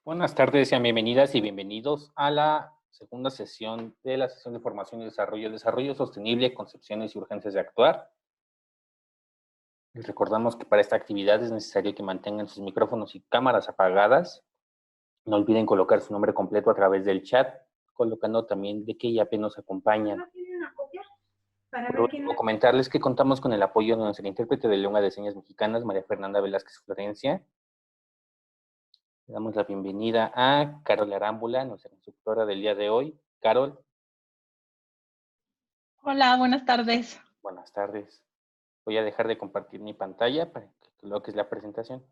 Buenas tardes, sean bienvenidas y bienvenidos a la segunda sesión de la sesión de formación y desarrollo sostenible, concepciones y urgencias de actuar. Les recordamos que para esta actividad es necesario que mantengan sus micrófonos y cámaras apagadas. No olviden colocar su nombre completo a través del chat, colocando también de qué IAP nos acompañan. Por último, comentarles que contamos con el apoyo de nuestra intérprete de lengua de señas mexicanas, María Fernanda Velázquez Florencia. Le damos la bienvenida a Carol Arámbula, nuestra instructora del día de hoy. Carol. Hola, buenas tardes. Buenas tardes. Voy a dejar de compartir mi pantalla para que coloques la presentación.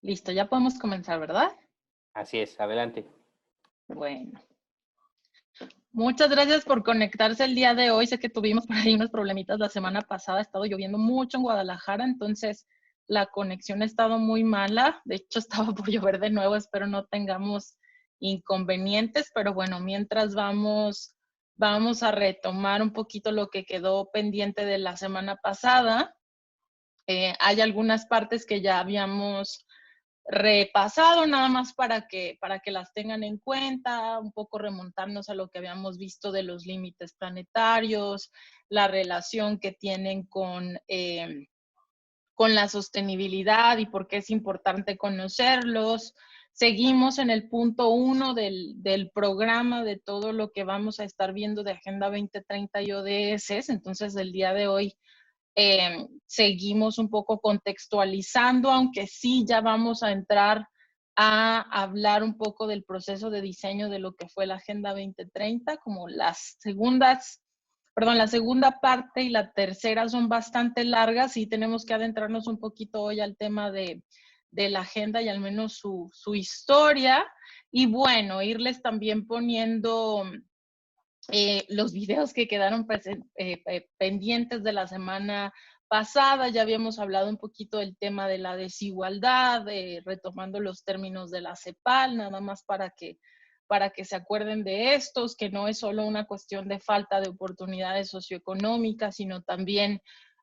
Listo, ya podemos comenzar, ¿verdad? Así es, adelante. Bueno. Muchas gracias por conectarse el día de hoy. Sé que tuvimos por ahí unos problemitas la semana pasada. Ha estado lloviendo mucho en Guadalajara, entonces la conexión ha estado muy mala. De hecho, estaba por llover de nuevo. Espero no tengamos inconvenientes, pero bueno, mientras vamos a retomar un poquito lo que quedó pendiente de la semana pasada. Hay algunas partes que ya habíamos repasado, nada más para que las tengan en cuenta, un poco remontarnos a lo que habíamos visto de los límites planetarios, la relación que tienen con la sostenibilidad y por qué es importante conocerlos. Seguimos en el punto 1 del programa de todo lo que vamos a estar viendo de Agenda 2030 y ODS. Entonces, el día de hoy seguimos un poco contextualizando, aunque sí ya vamos a entrar a hablar un poco del proceso de diseño de lo que fue la Agenda 2030, como la segunda parte y la tercera son bastante largas y tenemos que adentrarnos un poquito hoy al tema de la agenda y al menos su historia. Y bueno, irles también poniendo los videos que quedaron pendientes de la semana pasada. Ya habíamos hablado un poquito del tema de la desigualdad, retomando los términos de la CEPAL, nada más para que se acuerden de estos, que no es solo una cuestión de falta de oportunidades socioeconómicas, sino también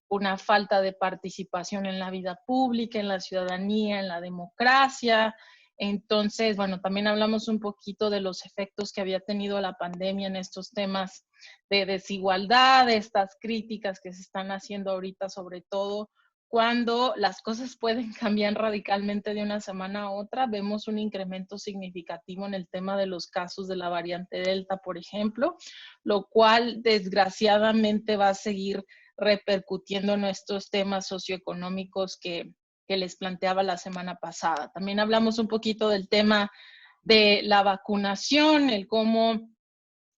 una falta de participación en la vida pública, en la ciudadanía, en la democracia. Entonces, bueno, también hablamos un poquito de los efectos que había tenido la pandemia en estos temas de desigualdad, de estas críticas que se están haciendo ahorita, sobre todo cuando las cosas pueden cambiar radicalmente de una semana a otra. Vemos un incremento significativo en el tema de los casos de la variante Delta, por ejemplo, lo cual desgraciadamente va a seguir repercutiendo en estos temas socioeconómicos que les planteaba la semana pasada. También hablamos un poquito del tema de la vacunación, el cómo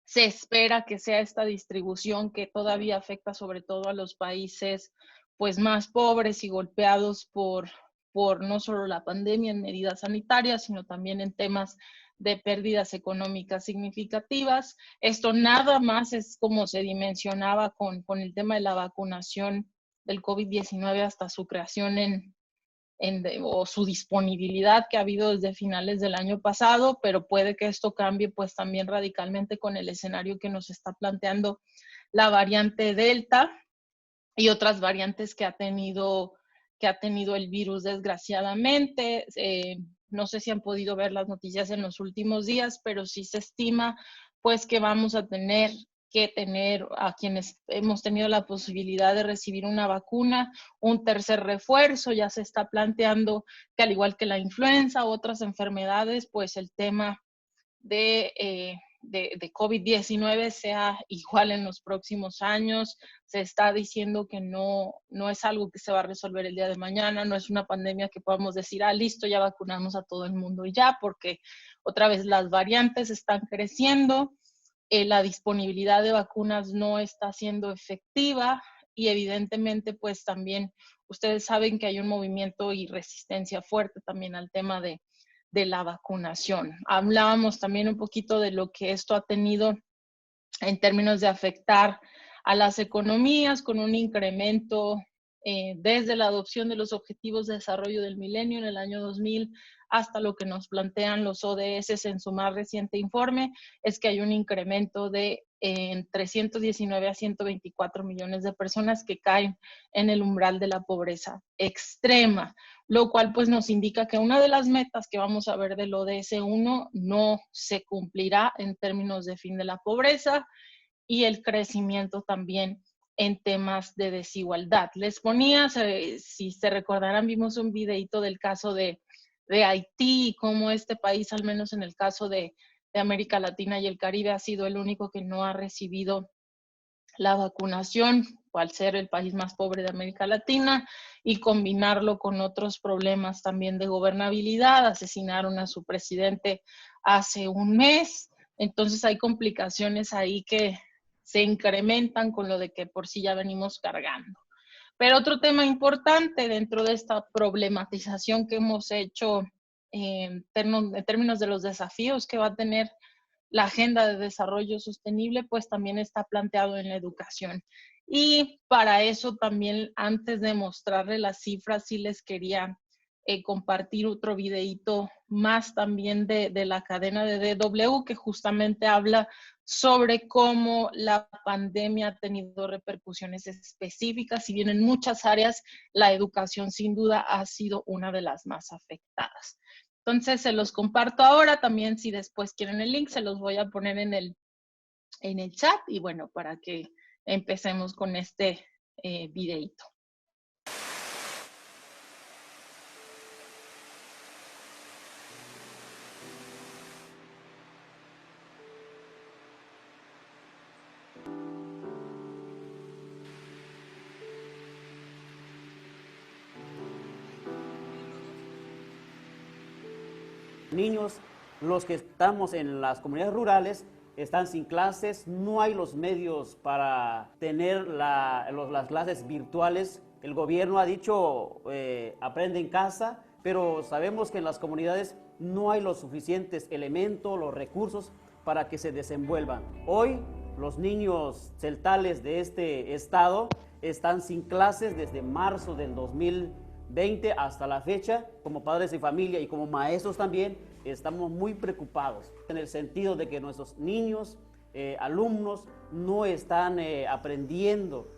se espera que sea esta distribución que todavía afecta sobre todo a los países pues más pobres y golpeados por no solo la pandemia en medidas sanitarias, sino también en temas de pérdidas económicas significativas. Esto nada más es como se dimensionaba con el tema de la vacunación del COVID-19 hasta su creación o su disponibilidad que ha habido desde finales del año pasado, pero puede que esto cambie pues también radicalmente con el escenario que nos está planteando la variante Delta y otras variantes que ha tenido el virus, desgraciadamente. No sé si han podido ver las noticias en los últimos días, pero sí se estima pues que vamos a tener a quienes hemos tenido la posibilidad de recibir una vacuna, un tercer refuerzo. Ya se está planteando que, al igual que la influenza u otras enfermedades, pues el tema de COVID-19 sea igual en los próximos años. Se está diciendo que no es algo que se va a resolver el día de mañana, no es una pandemia que podamos decir, listo, ya vacunamos a todo el mundo y ya, porque otra vez las variantes están creciendo, la disponibilidad de vacunas no está siendo efectiva y evidentemente pues también ustedes saben que hay un movimiento y resistencia fuerte también al tema de la vacunación. Hablábamos también un poquito de lo que esto ha tenido en términos de afectar a las economías con un incremento desde la adopción de los Objetivos de Desarrollo del Milenio en el año 2000 hasta lo que nos plantean los ODS en su más reciente informe, es que hay un incremento de en 319 a 124 millones de personas que caen en el umbral de la pobreza extrema, lo cual pues nos indica que una de las metas que vamos a ver del ODS 1 no se cumplirá en términos de fin de la pobreza y el crecimiento también en temas de desigualdad. Les ponía, si se recordarán, vimos un videito del caso de Haití y cómo este país, al menos en el caso de América Latina y el Caribe, ha sido el único que no ha recibido la vacunación, al ser el país más pobre de América Latina, y combinarlo con otros problemas también de gobernabilidad. Asesinaron a su presidente hace un mes, entonces hay complicaciones ahí que se incrementan con lo de que por sí ya venimos cargando. Pero otro tema importante dentro de esta problematización que hemos hecho en términos de los desafíos que va a tener la agenda de desarrollo sostenible, pues también está planteado en la educación. Y para eso también, antes de mostrarle las cifras, sí les quería compartir otro videito más también de la cadena de DW, que justamente habla sobre cómo la pandemia ha tenido repercusiones específicas. Si bien en muchas áreas la educación sin duda ha sido una de las más afectadas. Entonces se los comparto ahora, también si después quieren el link se los voy a poner en el chat y bueno, para que empecemos con este videito. Niños, los que estamos en las comunidades rurales, están sin clases, no hay los medios para tener las clases virtuales. El gobierno ha dicho, aprende en casa, pero sabemos que en las comunidades no hay los suficientes elementos, los recursos para que se desenvuelvan. Hoy los niños celtales de este estado están sin clases desde marzo del 2020 hasta la fecha. Como padres de familia y como maestros también estamos muy preocupados en el sentido de que nuestros niños, alumnos, no están aprendiendo.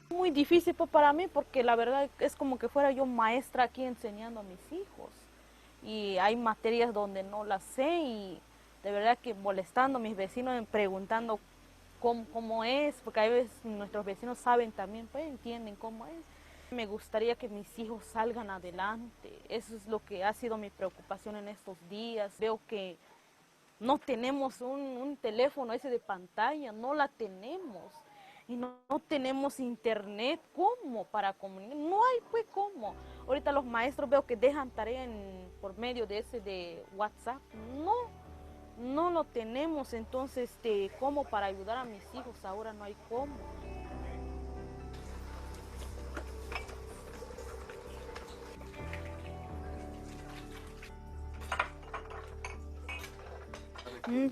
Muy difícil pues, para mí porque la verdad es como que fuera yo maestra aquí enseñando a mis hijos y hay materias donde no las sé y de verdad que molestando a mis vecinos preguntando cómo es, porque a veces nuestros vecinos saben también, pues entienden cómo es. Me gustaría que mis hijos salgan adelante, eso es lo que ha sido mi preocupación en estos días. Veo que no tenemos un teléfono ese de pantalla, no la tenemos. Y no tenemos internet, ¿cómo para comunicar? No hay pues cómo. Ahorita los maestros veo que dejan tarea por medio de ese de WhatsApp. No lo tenemos, entonces ¿cómo para ayudar a mis hijos? Ahora no hay cómo.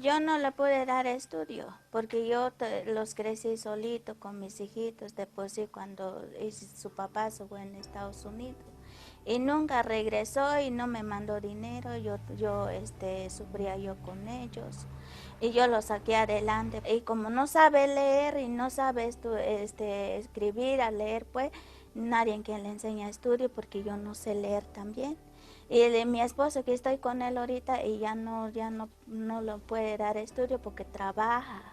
Yo no le pude dar estudio porque yo los crecí solito con mis hijitos de por sí cuando su papá se fue en Estados Unidos y nunca regresó y no me mandó dinero, yo sufría yo con ellos y yo los saqué adelante y como no sabe leer y no sabe escribir, a leer pues nadie quien le enseña estudio porque yo no sé leer también. Y mi esposo que estoy con él ahorita y ya no lo puede dar estudio porque trabaja.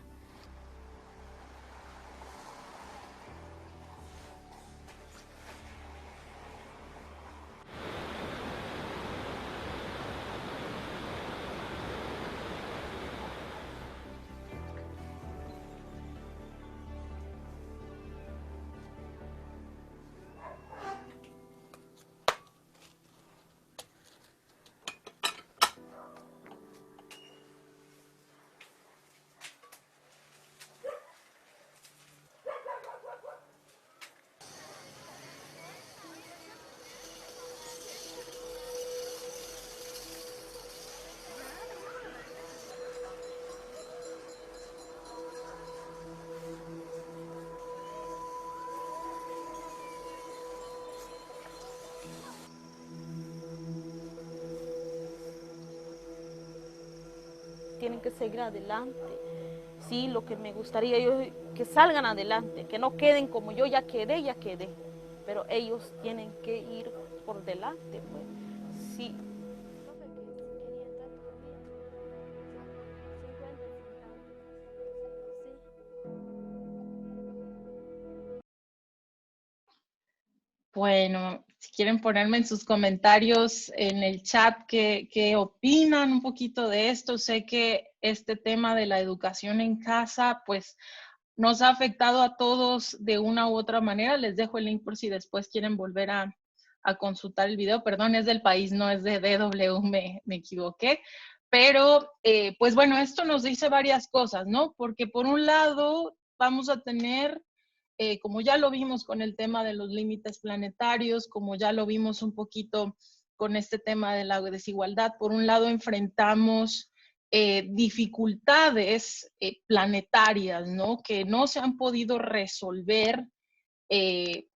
tienen que seguir adelante. Sí, lo que me gustaría yo que salgan adelante, que no queden como yo ya quedé, pero ellos tienen que ir por delante, pues. Sí. Bueno, si quieren ponerme en sus comentarios en el chat qué opinan un poquito de esto. Sé que este tema de la educación en casa, pues, nos ha afectado a todos de una u otra manera. Les dejo el link por si después quieren volver a consultar el video. Perdón, es del país, no es de DW, me equivoqué. Pero, pues bueno, esto nos dice varias cosas, ¿no? Porque por un lado vamos a tener, como ya lo vimos con el tema de los límites planetarios, como ya lo vimos un poquito con este tema de la desigualdad, por un lado enfrentamos dificultades planetarias, ¿no? Que no se han podido resolver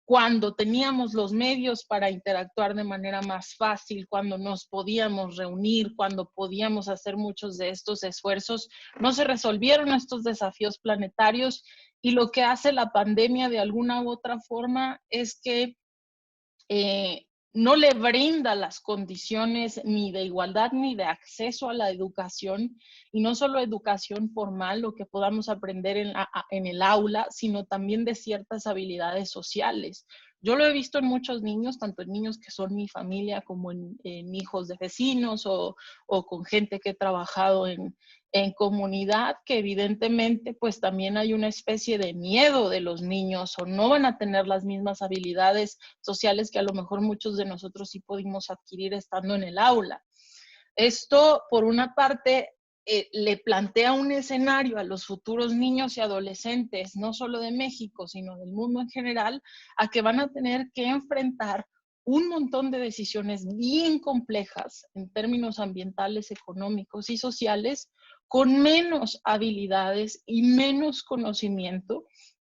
cuando teníamos los medios para interactuar de manera más fácil, cuando nos podíamos reunir, cuando podíamos hacer muchos de estos esfuerzos, no se resolvieron estos desafíos planetarios, y lo que hace la pandemia de alguna u otra forma es que no le brinda las condiciones ni de igualdad ni de acceso a la educación, y no solo educación formal, lo que podamos aprender en el aula, sino también de ciertas habilidades sociales. Yo lo he visto en muchos niños, tanto en niños que son mi familia como en hijos de vecinos o con gente que he trabajado en comunidad, que evidentemente pues también hay una especie de miedo de los niños, o no van a tener las mismas habilidades sociales que a lo mejor muchos de nosotros sí pudimos adquirir estando en el aula. Esto, por una parte, le plantea un escenario a los futuros niños y adolescentes, no solo de México, sino del mundo en general, a que van a tener que enfrentar un montón de decisiones bien complejas en términos ambientales, económicos y sociales, con menos habilidades y menos conocimiento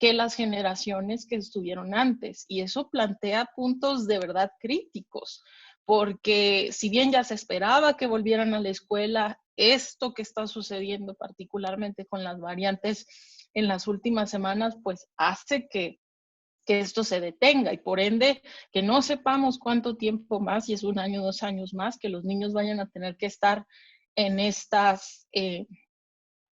que las generaciones que estuvieron antes. Y eso plantea puntos de verdad críticos, porque si bien ya se esperaba que volvieran a la escuela, esto que está sucediendo particularmente con las variantes en las últimas semanas, pues hace que esto se detenga, y por ende que no sepamos cuánto tiempo más, si es 1 año, 2 años más, que los niños vayan a tener que estar en estas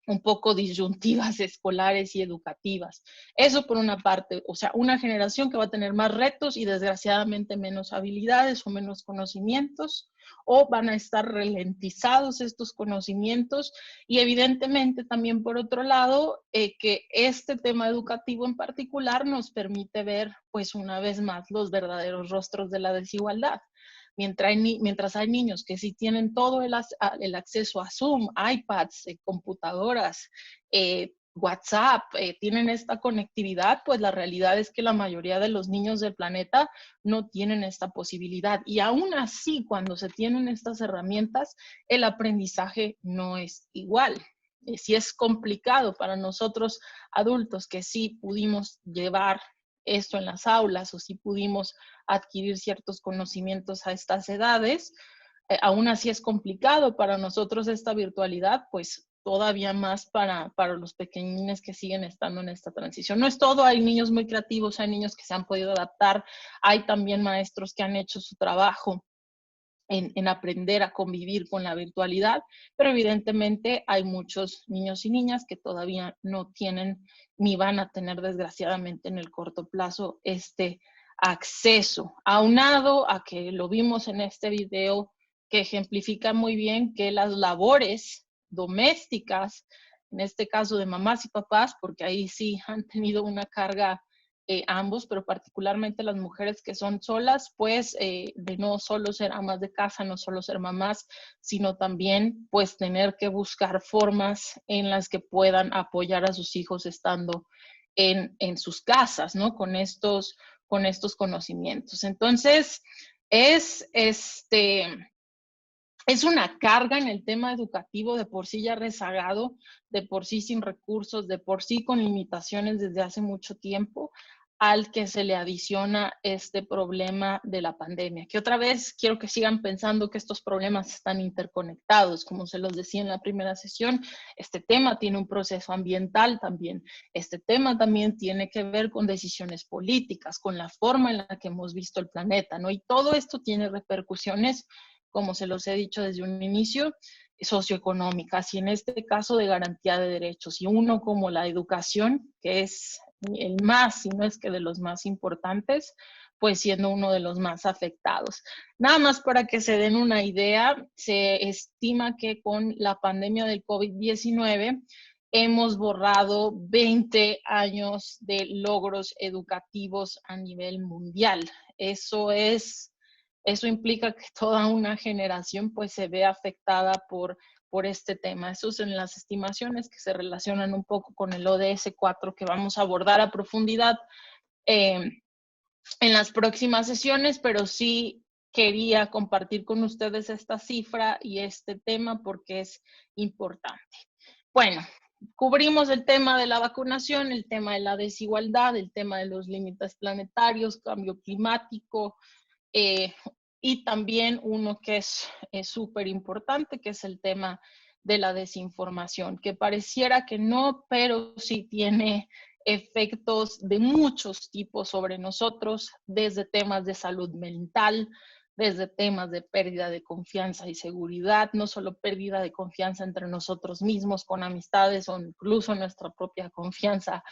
un poco disyuntivas escolares y educativas. Eso por una parte, o sea, una generación que va a tener más retos y desgraciadamente menos habilidades o menos conocimientos, o van a estar ralentizados estos conocimientos, y evidentemente también por otro lado, que este tema educativo en particular nos permite ver pues una vez más los verdaderos rostros de la desigualdad. Mientras hay niños que sí tienen todo el acceso a Zoom, iPads, computadoras, WhatsApp, tienen esta conectividad, pues la realidad es que la mayoría de los niños del planeta no tienen esta posibilidad. Y aún así, cuando se tienen estas herramientas, el aprendizaje no es igual. Sí es complicado para nosotros adultos que sí pudimos llevar esto en las aulas, o sí pudimos adquirir ciertos conocimientos a estas edades. Aún así es complicado para nosotros esta virtualidad, pues todavía más para los pequeñines que siguen estando en esta transición. No es todo, hay niños muy creativos, hay niños que se han podido adaptar, hay también maestros que han hecho su trabajo en aprender a convivir con la virtualidad, pero evidentemente hay muchos niños y niñas que todavía no tienen ni van a tener desgraciadamente en el corto plazo este acceso, aunado a que lo vimos en este video que ejemplifica muy bien que las labores domésticas, en este caso de mamás y papás, porque ahí sí han tenido una carga ambos, pero particularmente las mujeres que son solas, pues de no solo ser amas de casa, no solo ser mamás, sino también pues tener que buscar formas en las que puedan apoyar a sus hijos estando en sus casas, ¿no? Con estos conocimientos. Entonces, es una carga en el tema educativo, de por sí ya rezagado, de por sí sin recursos, de por sí con limitaciones desde hace mucho tiempo, al que se le adiciona este problema de la pandemia. Que otra vez quiero que sigan pensando que estos problemas están interconectados. Como se los decía en la primera sesión, este tema tiene un proceso ambiental también. Este tema también tiene que ver con decisiones políticas, con la forma en la que hemos visto el planeta, ¿no? Y todo esto tiene repercusiones, como se los he dicho desde un inicio, socioeconómicas y en este caso de garantía de derechos. Y uno como la educación, que es el más, si no es que de los más importantes, pues siendo uno de los más afectados. Nada más para que se den una idea, se estima que con la pandemia del COVID-19 hemos borrado 20 años de logros educativos a nivel mundial. Eso implica que toda una generación pues se ve afectada por este tema. Eso es en las estimaciones que se relacionan un poco con el ODS 4 que vamos a abordar a profundidad en las próximas sesiones, pero sí quería compartir con ustedes esta cifra y este tema porque es importante. Bueno, cubrimos el tema de la vacunación, el tema de la desigualdad, el tema de los límites planetarios, cambio climático, y también uno que es súper importante, que es el tema de la desinformación, que pareciera que no, pero sí tiene efectos de muchos tipos sobre nosotros, desde temas de salud mental, desde temas de pérdida de confianza y seguridad, no solo pérdida de confianza entre nosotros mismos, con amistades o incluso nuestra propia confianza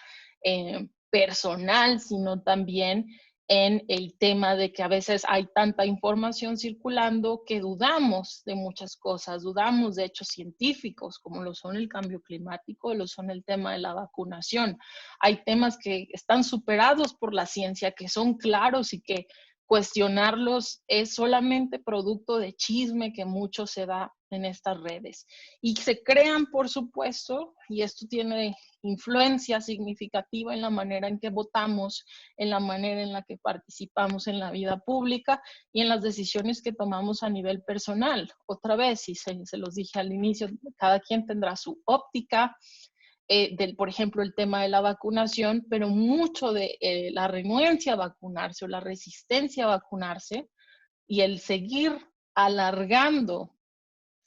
personal, sino también en el tema de que a veces hay tanta información circulando que dudamos de muchas cosas, dudamos de hechos científicos, como lo son el cambio climático, lo son el tema de la vacunación. Hay temas que están superados por la ciencia, que son claros y que cuestionarlos es solamente producto de chisme que mucho se da en estas redes. Y se crean, por supuesto, y esto tiene influencia significativa en la manera en que votamos, en la manera en la que participamos en la vida pública y en las decisiones que tomamos a nivel personal. Otra vez, y se los dije al inicio, cada quien tendrá su óptica, por ejemplo, el tema de la vacunación, pero mucho de la renuencia a vacunarse o la resistencia a vacunarse y el seguir alargando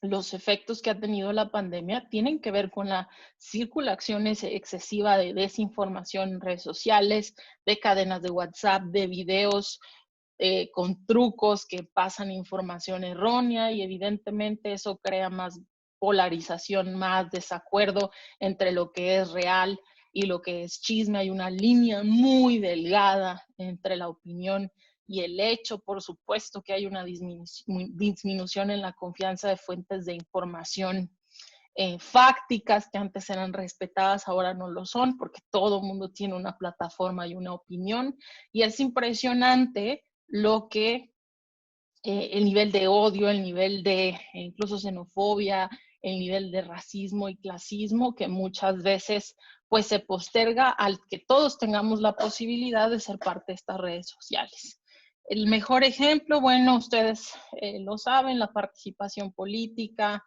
los efectos que ha tenido la pandemia tienen que ver con la circulación excesiva de desinformación en redes sociales, de cadenas de WhatsApp, de videos con trucos que pasan información errónea y evidentemente eso crea más polarización, más desacuerdo entre lo que es real y lo que es chisme. Hay una línea muy delgada entre la opinión y el hecho. Por supuesto que hay una disminución en la confianza de fuentes de información fácticas que antes eran respetadas, ahora no lo son, porque todo el mundo tiene una plataforma y una opinión. Y es impresionante lo que el nivel de odio, el nivel de incluso xenofobia, el nivel de racismo y clasismo que muchas veces pues se posterga al que todos tengamos la posibilidad de ser parte de estas redes sociales. El mejor ejemplo, bueno, ustedes lo saben, la participación política,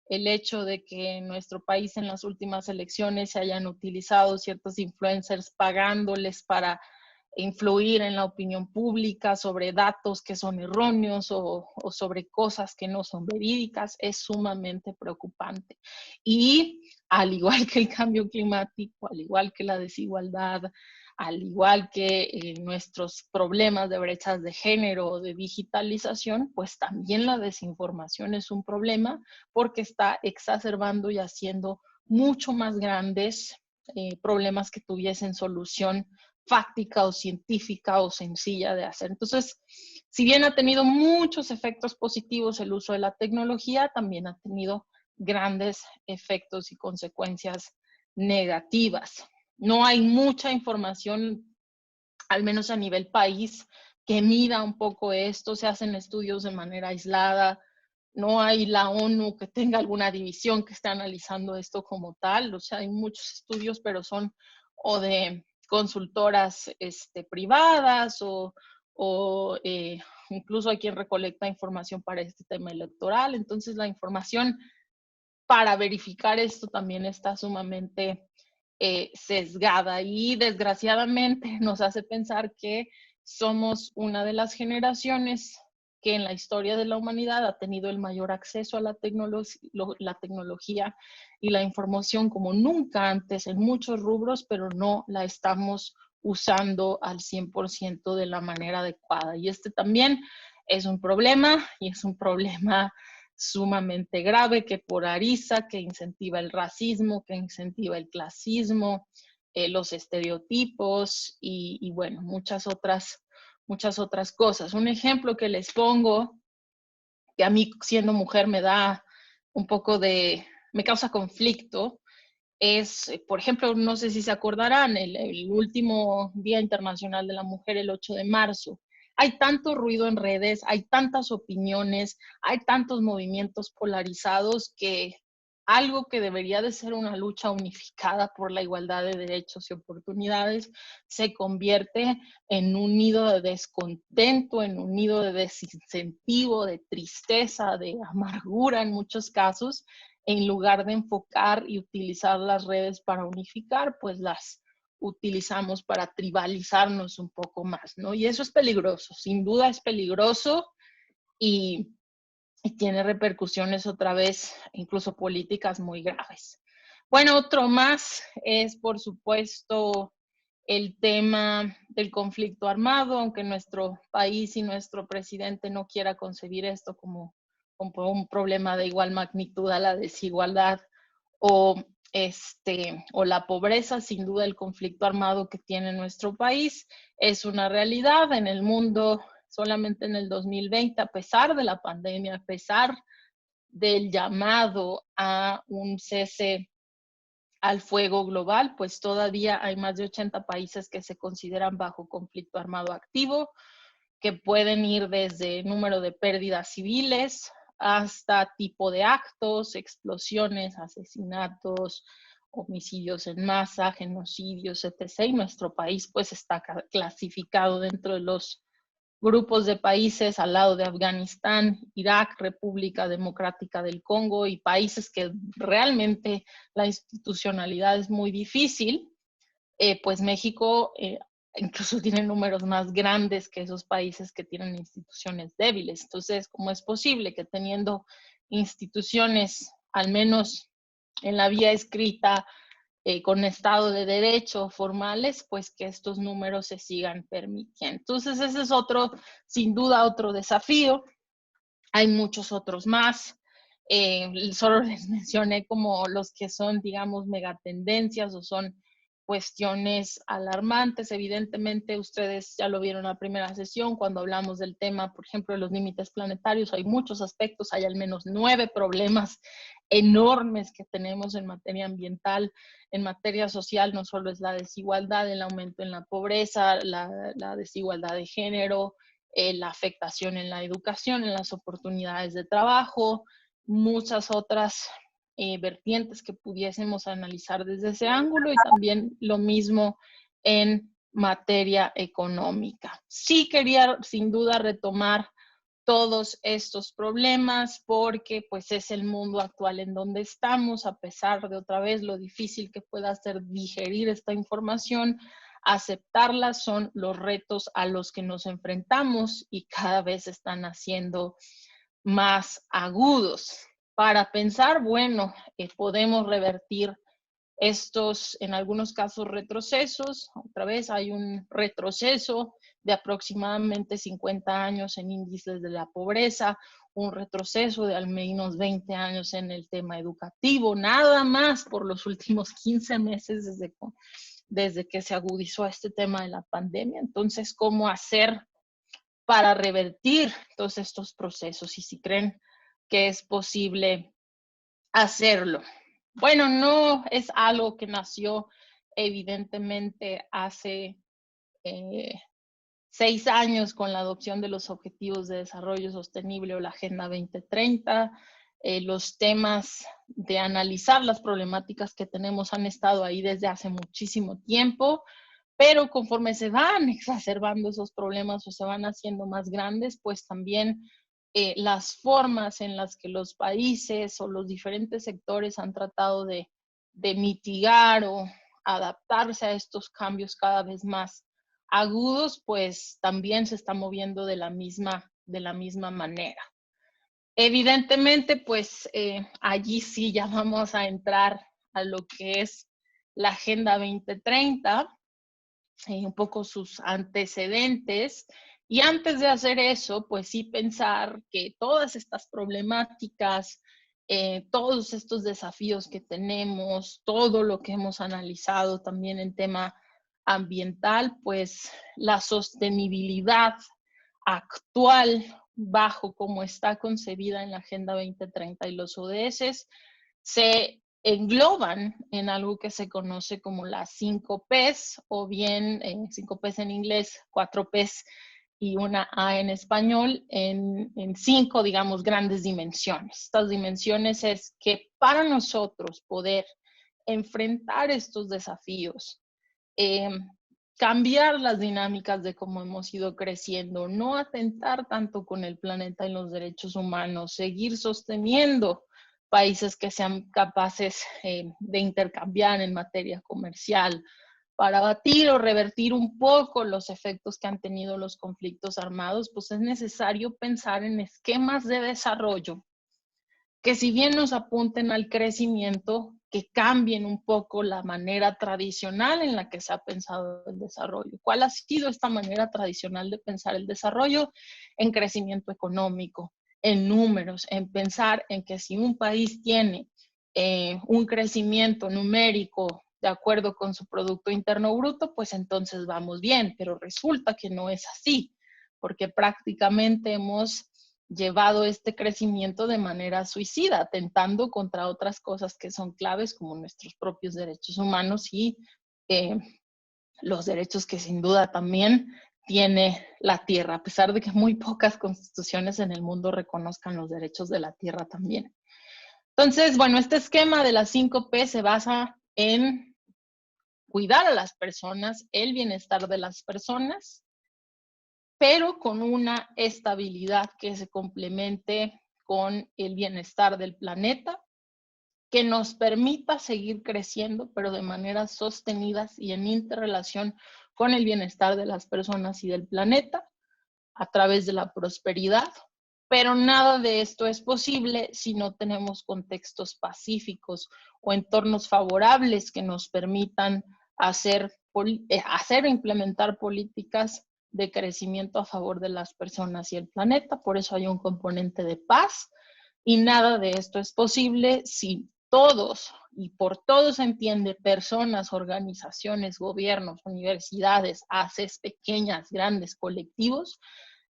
el hecho de que en nuestro país en las últimas elecciones se hayan utilizado ciertos influencers pagándoles para influir en la opinión pública sobre datos que son erróneos o sobre cosas que no son verídicas, es sumamente preocupante. Y al igual que el cambio climático, al igual que la desigualdad, al igual que nuestros problemas de brechas de género o de digitalización, pues también la desinformación es un problema porque está exacerbando y haciendo mucho más grandes problemas que tuviesen solución fáctica o científica o sencilla de hacer. Entonces, si bien ha tenido muchos efectos positivos el uso de la tecnología, también ha tenido grandes efectos y consecuencias negativas. No hay mucha información, al menos a nivel país, que mida un poco esto. Se hacen estudios de manera aislada. No hay la ONU que tenga alguna división que esté analizando esto como tal. O sea, hay muchos estudios, pero son o de consultoras privadas o incluso hay quien recolecta información para este tema electoral. Entonces, la información para verificar esto también está sumamente sesgada y desgraciadamente nos hace pensar que somos una de las generaciones que en la historia de la humanidad ha tenido el mayor acceso a la tecnología y la información como nunca antes en muchos rubros, pero no la estamos usando al 100% de la manera adecuada. Y este también es un problema, y es un problema sumamente grave que polariza, que incentiva el racismo, que incentiva el clasismo, los estereotipos y bueno, muchas otras cosas. Un ejemplo que les pongo, que a mí siendo mujer me da un poco me causa conflicto, es, por ejemplo, no sé si se acordarán, el último Día Internacional de la Mujer, el 8 de marzo. Hay tanto ruido en redes, hay tantas opiniones, hay tantos movimientos polarizados que algo que debería de ser una lucha unificada por la igualdad de derechos y oportunidades se convierte en un nido de descontento, en un nido de desincentivo, de tristeza, de amargura en muchos casos, en lugar de enfocar y utilizar las redes para unificar, pues las utilizamos para tribalizarnos un poco más, ¿no? Y eso es peligroso, sin duda es peligroso y tiene repercusiones otra vez, incluso políticas muy graves. Bueno, otro más es, por supuesto, el tema del conflicto armado, aunque nuestro país y nuestro presidente no quiera concebir esto como un problema de igual magnitud a la desigualdad o la pobreza. Sin duda el conflicto armado que tiene nuestro país es una realidad en el mundo. Solamente en el 2020, a pesar de la pandemia, a pesar del llamado a un cese al fuego global, pues todavía hay más de 80 países que se consideran bajo conflicto armado activo, que pueden ir desde número de pérdidas civiles hasta tipo de actos, explosiones, asesinatos, homicidios en masa, genocidios, etc. Y nuestro país pues está clasificado dentro de los grupos de países al lado de Afganistán, Irak, República Democrática del Congo y países que realmente la institucionalidad es muy difícil, pues México incluso tiene números más grandes que esos países que tienen instituciones débiles. Entonces, ¿cómo es posible que teniendo instituciones, al menos en la vía escrita, con Estado de Derecho formales, pues que estos números se sigan permitiendo? Entonces, ese es otro, sin duda, otro desafío. Hay muchos otros más. Solo les mencioné como los que son, digamos, megatendencias o son cuestiones alarmantes. Evidentemente, ustedes ya lo vieron en la primera sesión, cuando hablamos del tema, por ejemplo, de los límites planetarios, hay muchos aspectos, hay al menos 9 problemas enormes que tenemos en materia ambiental. En materia social no solo es la desigualdad, el aumento en la pobreza, la desigualdad de género, la afectación en la educación, en las oportunidades de trabajo, muchas otras vertientes que pudiésemos analizar desde ese ángulo, y también lo mismo en materia económica. Sí quería sin duda retomar todos estos problemas porque pues es el mundo actual en donde estamos, a pesar de otra vez lo difícil que pueda ser digerir esta información. Aceptarla son los retos a los que nos enfrentamos y cada vez están haciendo más agudos. Para pensar, bueno, podemos revertir estos, en algunos casos, retrocesos. Otra vez hay un retroceso de aproximadamente 50 años en índices de la pobreza, un retroceso de al menos 20 años en el tema educativo, nada más por los últimos 15 meses desde que se agudizó este tema de la pandemia. Entonces, ¿cómo hacer para revertir todos estos procesos? Y si creen que es posible hacerlo. Bueno, no es algo que nació evidentemente hace 6 años con la adopción de los Objetivos de Desarrollo Sostenible o la Agenda 2030. Los temas de analizar las problemáticas que tenemos han estado ahí desde hace muchísimo tiempo, pero conforme se van exacerbando esos problemas o se van haciendo más grandes, pues también las formas en las que los países o los diferentes sectores han tratado de mitigar o adaptarse a estos cambios cada vez más agudos, pues también se está moviendo de la misma manera. Evidentemente, pues allí sí ya vamos a entrar a lo que es la Agenda 2030, un poco sus antecedentes. Y antes de hacer eso, pues sí pensar que todas estas problemáticas, todos estos desafíos que tenemos, todo lo que hemos analizado también en tema ambiental, pues la sostenibilidad actual bajo cómo está concebida en la Agenda 2030 y los ODS se engloban en algo que se conoce como las 5 Ps, o bien 5 Ps en inglés, 4 Ps y una A en español, en 5, digamos, grandes dimensiones. Estas dimensiones es que para nosotros poder enfrentar estos desafíos, cambiar las dinámicas de cómo hemos ido creciendo, no atentar tanto con el planeta y los derechos humanos, seguir sosteniendo países que sean capaces de intercambiar en materia comercial, para abatir o revertir un poco los efectos que han tenido los conflictos armados, pues es necesario pensar en esquemas de desarrollo que, si bien nos apunten al crecimiento, que cambien un poco la manera tradicional en la que se ha pensado el desarrollo. ¿Cuál ha sido esta manera tradicional de pensar el desarrollo? En crecimiento económico, en números, en pensar en que si un país tiene un crecimiento numérico de acuerdo con su Producto Interno Bruto, pues entonces vamos bien, pero resulta que no es así, porque prácticamente hemos llevado este crecimiento de manera suicida, atentando contra otras cosas que son claves, como nuestros propios derechos humanos y los derechos que sin duda también tiene la tierra, a pesar de que muy pocas constituciones en el mundo reconozcan los derechos de la tierra también. Entonces, bueno, este esquema de las 5 P se basa en cuidar a las personas, el bienestar de las personas, pero con una estabilidad que se complemente con el bienestar del planeta, que nos permita seguir creciendo, pero de maneras sostenidas y en interrelación con el bienestar de las personas y del planeta a través de la prosperidad. Pero nada de esto es posible si no tenemos contextos pacíficos o entornos favorables que nos permitan hacer o implementar políticas de crecimiento a favor de las personas y el planeta. Por eso hay un componente de paz, y nada de esto es posible si todos, y por todos se entiende personas, organizaciones, gobiernos, universidades, haces pequeñas, grandes, colectivos,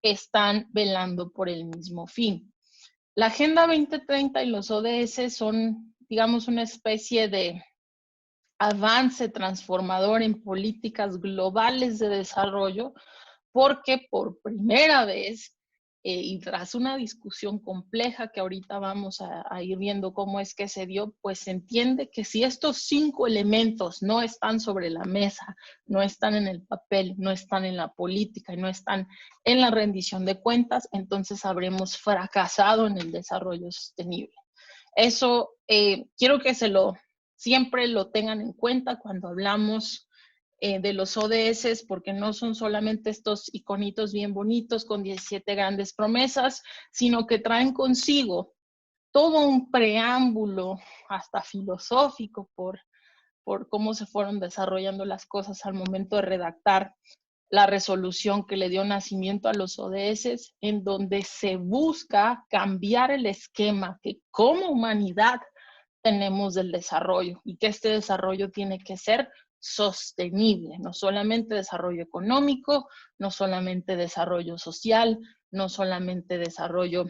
están velando por el mismo fin. La Agenda 2030 y los ODS son, digamos, una especie de avance transformador en políticas globales de desarrollo, porque por primera vez, y tras una discusión compleja que ahorita vamos a ir viendo cómo es que se dio, pues se entiende que si estos 5 elementos no están sobre la mesa, no están en el papel, no están en la política y no están en la rendición de cuentas, entonces habremos fracasado en el desarrollo sostenible. Eso quiero que siempre lo tengan en cuenta cuando hablamos de los ODS, porque no son solamente estos iconitos bien bonitos con 17 grandes promesas, sino que traen consigo todo un preámbulo hasta filosófico por cómo se fueron desarrollando las cosas al momento de redactar la resolución que le dio nacimiento a los ODS, en donde se busca cambiar el esquema que como humanidad tenemos del desarrollo, y que este desarrollo tiene que ser sostenible, no solamente desarrollo económico, no solamente desarrollo social, no solamente desarrollo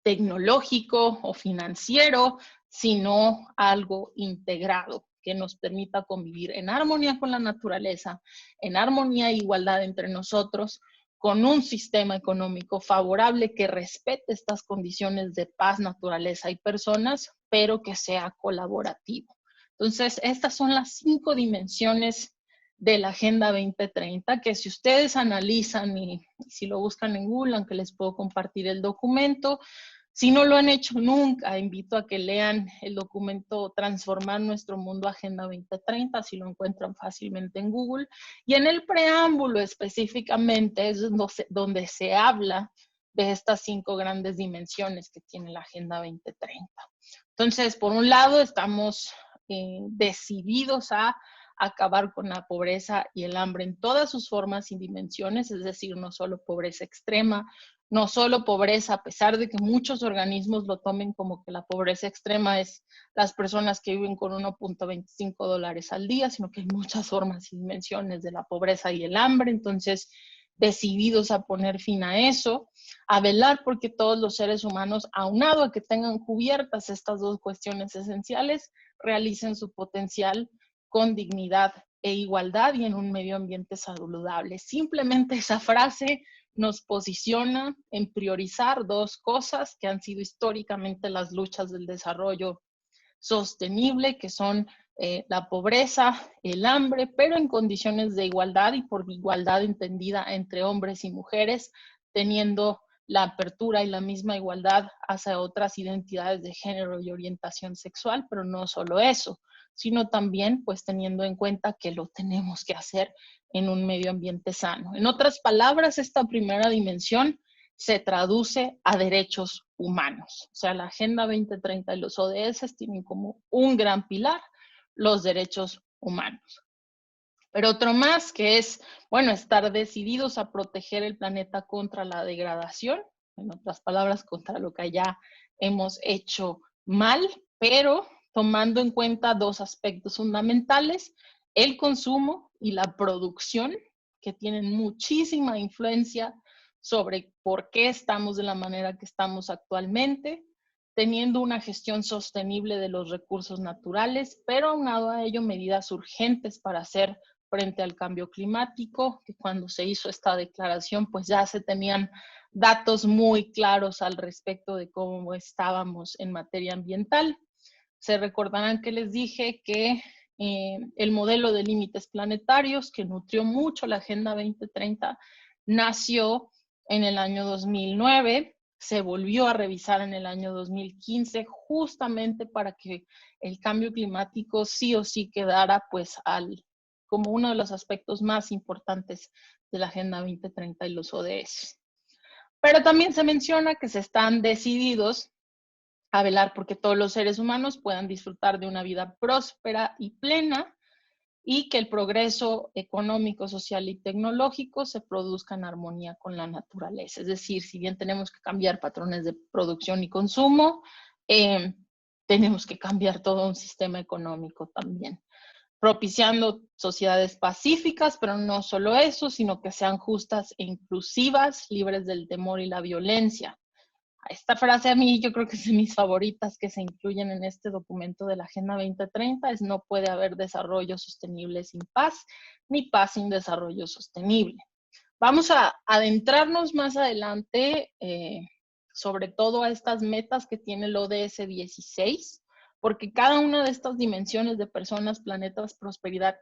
tecnológico o financiero, sino algo integrado que nos permita convivir en armonía con la naturaleza, en armonía e igualdad entre nosotros, con un sistema económico favorable que respete estas condiciones de paz, naturaleza y personas, pero que sea colaborativo. Entonces, estas son las 5 dimensiones de la Agenda 2030, que si ustedes analizan y si lo buscan en Google, aunque les puedo compartir el documento, Si no lo han hecho nunca, invito a que lean el documento Transformar Nuestro Mundo Agenda 2030, si lo encuentran fácilmente en Google. Y en el preámbulo específicamente es donde se habla de estas 5 grandes dimensiones que tiene la Agenda 2030. Entonces, por un lado, estamos decididos a acabar con la pobreza y el hambre en todas sus formas y dimensiones, es decir, no solo pobreza extrema, no solo pobreza, a pesar de que muchos organismos lo tomen como que la pobreza extrema es las personas que viven con $1.25 al día, sino que hay muchas formas y dimensiones de la pobreza y el hambre. Entonces, decididos a poner fin a eso, a velar porque todos los seres humanos, aunado a que tengan cubiertas estas 2 cuestiones esenciales, realicen su potencial con dignidad e igualdad y en un medio ambiente saludable. Simplemente esa frase nos posiciona en priorizar 2 cosas que han sido históricamente las luchas del desarrollo sostenible, que son la pobreza, el hambre, pero en condiciones de igualdad y por igualdad entendida entre hombres y mujeres, teniendo la apertura y la misma igualdad hacia otras identidades de género y orientación sexual, pero no solo eso, sino también pues teniendo en cuenta que lo tenemos que hacer en un medio ambiente sano. En otras palabras, esta primera dimensión se traduce a derechos humanos. O sea, la Agenda 2030 y los ODS tienen como un gran pilar los derechos humanos. Pero otro más que es, bueno, estar decididos a proteger el planeta contra la degradación, en otras palabras, contra lo que ya hemos hecho mal, pero tomando en cuenta 2 aspectos fundamentales, el consumo y la producción, que tienen muchísima influencia sobre por qué estamos de la manera que estamos actualmente, teniendo una gestión sostenible de los recursos naturales, pero aunado a ello medidas urgentes para hacer frente al cambio climático, que cuando se hizo esta declaración pues ya se tenían datos muy claros al respecto de cómo estábamos en materia ambiental. Se recordarán que les dije que el modelo de límites planetarios que nutrió mucho la Agenda 2030 nació en el año 2009, se volvió a revisar en el año 2015 justamente para que el cambio climático sí o sí quedara pues como uno de los aspectos más importantes de la Agenda 2030 y los ODS. Pero también se menciona que se están decididos a velar porque todos los seres humanos puedan disfrutar de una vida próspera y plena y que el progreso económico, social y tecnológico se produzca en armonía con la naturaleza. Es decir, si bien tenemos que cambiar patrones de producción y consumo, tenemos que cambiar todo un sistema económico también, propiciando sociedades pacíficas, pero no solo eso, sino que sean justas e inclusivas, libres del temor y la violencia. Esta frase a mí yo creo que es de mis favoritas que se incluyen en este documento de la Agenda 2030, es no puede haber desarrollo sostenible sin paz, ni paz sin desarrollo sostenible. Vamos a adentrarnos más adelante, sobre todo a estas metas que tiene el ODS 16, porque cada una de estas dimensiones de personas, planetas, prosperidad,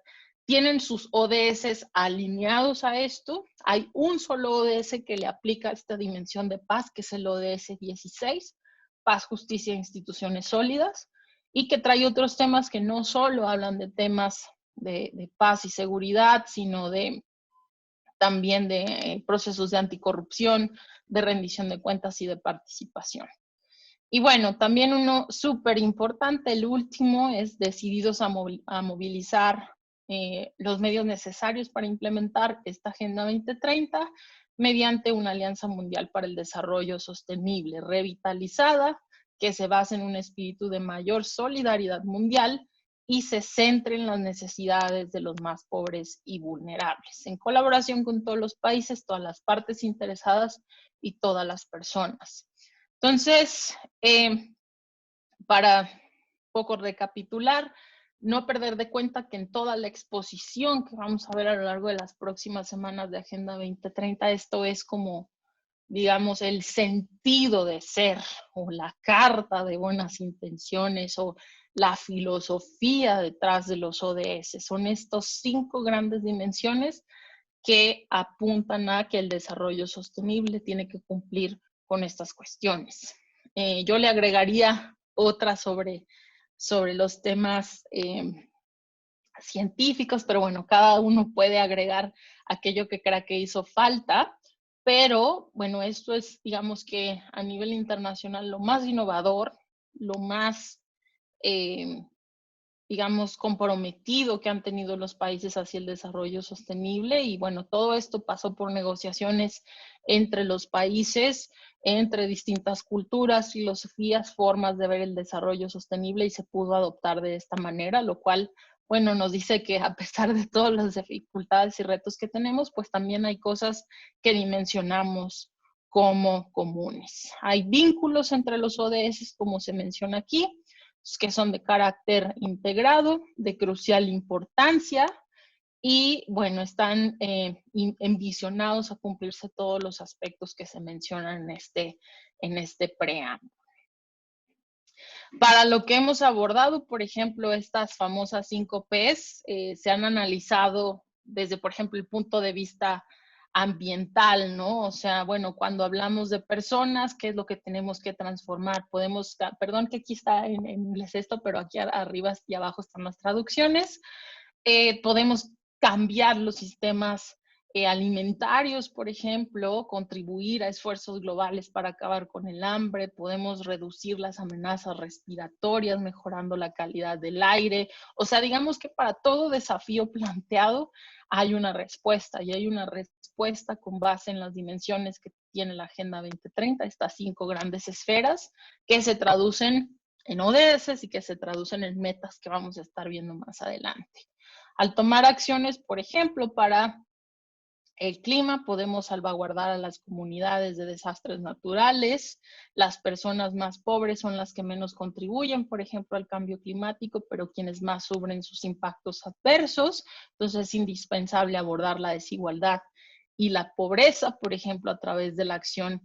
tienen sus ODS alineados a esto. Hay un solo ODS que le aplica a esta dimensión de paz, que es el ODS 16, paz, justicia e instituciones sólidas, y que trae otros temas que no solo hablan de temas de paz y seguridad, sino también de procesos de anticorrupción, de rendición de cuentas y de participación. Y bueno, también uno súper importante, el último, es decididos a movilizar los medios necesarios para implementar esta Agenda 2030 mediante una Alianza Mundial para el Desarrollo Sostenible revitalizada, que se basa en un espíritu de mayor solidaridad mundial y se centre en las necesidades de los más pobres y vulnerables, en colaboración con todos los países, todas las partes interesadas y todas las personas. Entonces, para poco recapitular, no perder de cuenta que en toda la exposición que vamos a ver a lo largo de las próximas semanas de Agenda 2030, esto es como, digamos, el sentido de ser o la carta de buenas intenciones o la filosofía detrás de los ODS. Son estos 5 grandes dimensiones que apuntan a que el desarrollo sostenible tiene que cumplir con estas cuestiones. Yo le agregaría otra sobre los temas científicos, pero bueno, cada uno puede agregar aquello que crea que hizo falta, pero bueno, esto es, digamos que a nivel internacional, lo más innovador, lo más, digamos, comprometido que han tenido los países hacia el desarrollo sostenible. Y bueno, todo esto pasó por negociaciones entre los países, entre distintas culturas, filosofías, formas de ver el desarrollo sostenible, y se pudo adoptar de esta manera, lo cual, bueno, nos dice que a pesar de todas las dificultades y retos que tenemos, pues también hay cosas que dimensionamos como comunes. Hay vínculos entre los ODS, como se menciona aquí, que son de carácter integrado, de crucial importancia, y bueno, están envisionados a cumplirse todos los aspectos que se mencionan en este preámbulo. Para lo que hemos abordado, por ejemplo, estas famosas 5 Ps se han analizado desde, por ejemplo, el punto de vista ambiental, ¿no? O sea, bueno, cuando hablamos de personas, ¿qué es lo que tenemos que transformar? Podemos, perdón que aquí está en inglés esto, pero aquí arriba y abajo están las traducciones. Podemos cambiar los sistemas alimentarios, por ejemplo, contribuir a esfuerzos globales para acabar con el hambre, podemos reducir las amenazas respiratorias, mejorando la calidad del aire. O sea, digamos que para todo desafío planteado hay una respuesta, y hay una respuesta con base en las dimensiones que tiene la Agenda 2030, estas 5 grandes esferas que se traducen en ODS y que se traducen en metas que vamos a estar viendo más adelante. Al tomar acciones, por ejemplo, para el clima, podemos salvaguardar a las comunidades de desastres naturales. Las personas más pobres son las que menos contribuyen, por ejemplo, al cambio climático, pero quienes más sufren sus impactos adversos. Entonces es indispensable abordar la desigualdad y la pobreza, por ejemplo, a través de la acción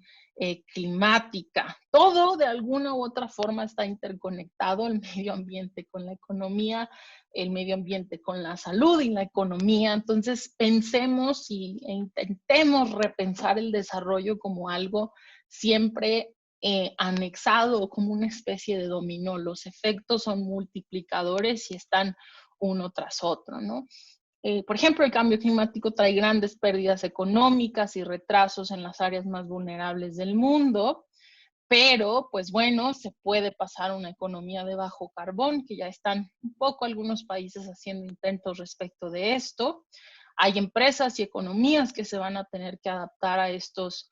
climática. Todo de alguna u otra forma está interconectado, el medio ambiente con la economía, el medio ambiente con la salud y la economía. Entonces pensemos e intentemos repensar el desarrollo como algo siempre anexado, como una especie de dominó. Los efectos son multiplicadores y están uno tras otro, ¿no? Por ejemplo, el cambio climático trae grandes pérdidas económicas y retrasos en las áreas más vulnerables del mundo, pero pues bueno, se puede pasar a una economía de bajo carbón, que ya están un poco algunos países haciendo intentos respecto de esto. Hay empresas y economías que se van a tener que adaptar a estos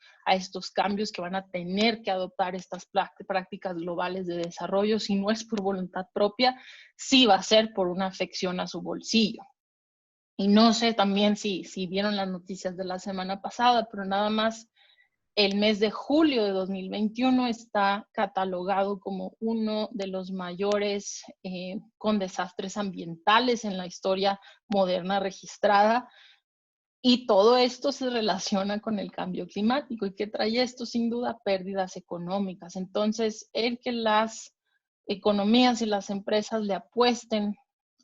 cambios, que van a tener que adoptar estas prácticas globales de desarrollo. Si no es por voluntad propia, sí va a ser por una afección a su bolsillo. Y no sé también si vieron las noticias de la semana pasada, pero nada más el mes de julio de 2021 está catalogado como uno de los mayores con desastres ambientales en la historia moderna registrada. Y todo esto se relaciona con el cambio climático. ¿Y qué trae esto? Sin duda, pérdidas económicas. Entonces, el que las economías y las empresas le apuesten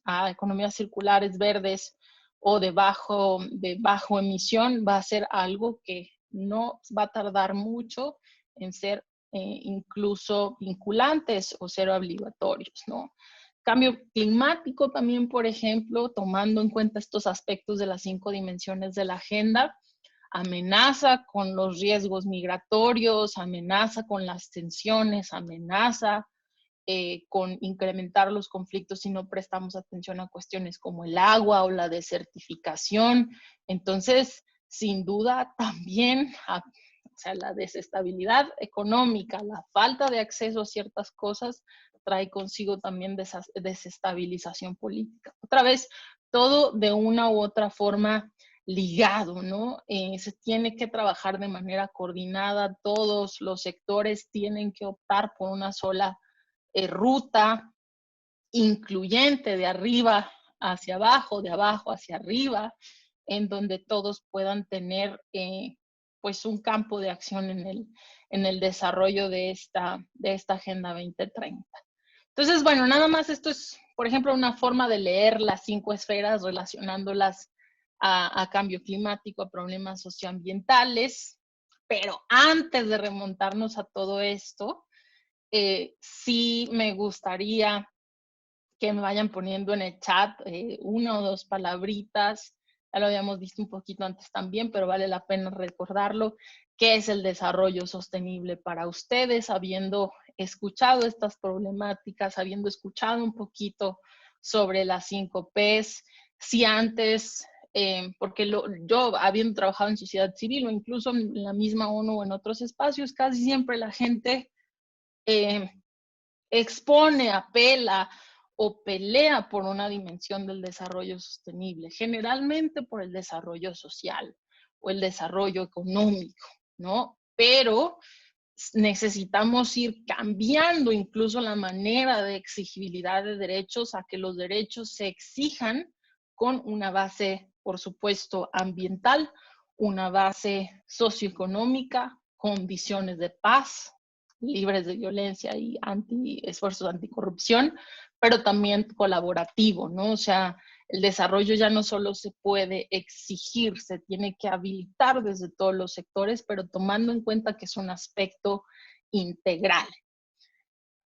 a economías circulares, verdes o de bajo emisión, va a ser algo que no va a tardar mucho en ser incluso vinculantes o ser obligatorios, ¿no? Cambio climático también, por ejemplo, tomando en cuenta estos aspectos de las 5 dimensiones de la agenda, amenaza con los riesgos migratorios, amenaza con las tensiones, amenaza con incrementar los conflictos si no prestamos atención a cuestiones como el agua o la desertificación. Entonces, sin duda, también o sea, la desestabilidad económica, la falta de acceso a ciertas cosas, trae consigo también desestabilización política. Otra vez, todo de una u otra forma ligado, ¿no? Se tiene que trabajar de manera coordinada, todos los sectores tienen que optar por una sola ruta incluyente, de arriba hacia abajo, de abajo hacia arriba, en donde todos puedan tener pues un campo de acción en el desarrollo de esta Agenda 2030. Entonces, bueno, nada más esto es, por ejemplo, una forma de leer las 5 esferas relacionándolas a cambio climático, a problemas socioambientales. Pero antes de remontarnos a todo esto, Sí me gustaría que me vayan poniendo en el chat una o dos palabritas. Ya lo habíamos visto un poquito antes también, pero vale la pena recordarlo. ¿Qué es el desarrollo sostenible para ustedes? Habiendo escuchado estas problemáticas, habiendo escuchado un poquito sobre las 5 Ps, si antes, porque yo habiendo trabajado en sociedad civil o incluso en la misma ONU o en otros espacios, casi siempre la gente expone, apela o pelea por una dimensión del desarrollo sostenible, generalmente por el desarrollo social o el desarrollo económico, ¿no? Pero necesitamos ir cambiando incluso la manera de exigibilidad de derechos a que los derechos se exijan con una base, por supuesto, ambiental, una base socioeconómica, condiciones de paz, libres de violencia y esfuerzos anticorrupción, pero también colaborativo, ¿no? O sea, el desarrollo ya no solo se puede exigir, se tiene que habilitar desde todos los sectores, pero tomando en cuenta que es un aspecto integral.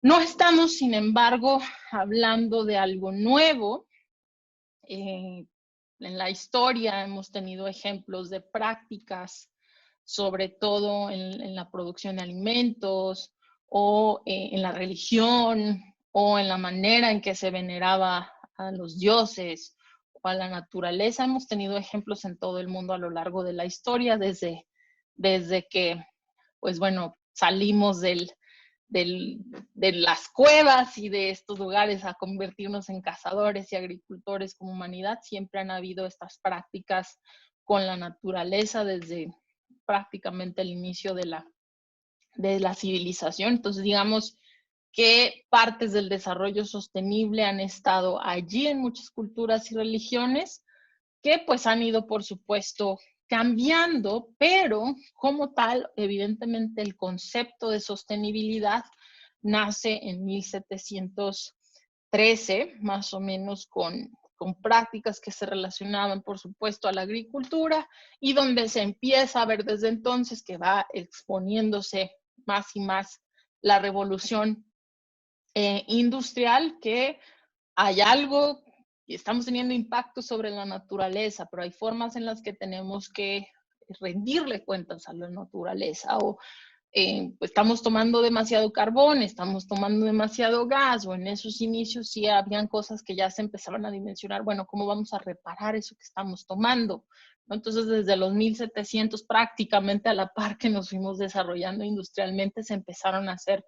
No estamos, sin embargo, hablando de algo nuevo. En la historia hemos tenido ejemplos de prácticas, sobre todo en la producción de alimentos, o en la religión, o en la manera en que se veneraba a los dioses o a la naturaleza. Hemos tenido ejemplos en todo el mundo a lo largo de la historia, desde que, pues bueno, salimos de las cuevas y de estos lugares a convertirnos en cazadores y agricultores como humanidad. Siempre han habido estas prácticas con la naturaleza desde prácticamente el inicio de la civilización. Entonces, digamos que partes del desarrollo sostenible han estado allí en muchas culturas y religiones, que pues han ido, por supuesto, cambiando, pero como tal, evidentemente el concepto de sostenibilidad nace en 1713, más o menos con prácticas que se relacionaban, por supuesto, a la agricultura, y donde se empieza a ver desde entonces que va exponiéndose más y más la revolución industrial, que hay algo y estamos teniendo impacto sobre la naturaleza, pero hay formas en las que tenemos que rendirle cuentas a la naturaleza, o estamos tomando demasiado carbón, estamos tomando demasiado gas, o en esos inicios sí habían cosas que ya se empezaban a dimensionar, bueno, ¿cómo vamos a reparar eso que estamos tomando? ¿No? Entonces, desde los 1700, prácticamente a la par que nos fuimos desarrollando industrialmente, se empezaron a hacer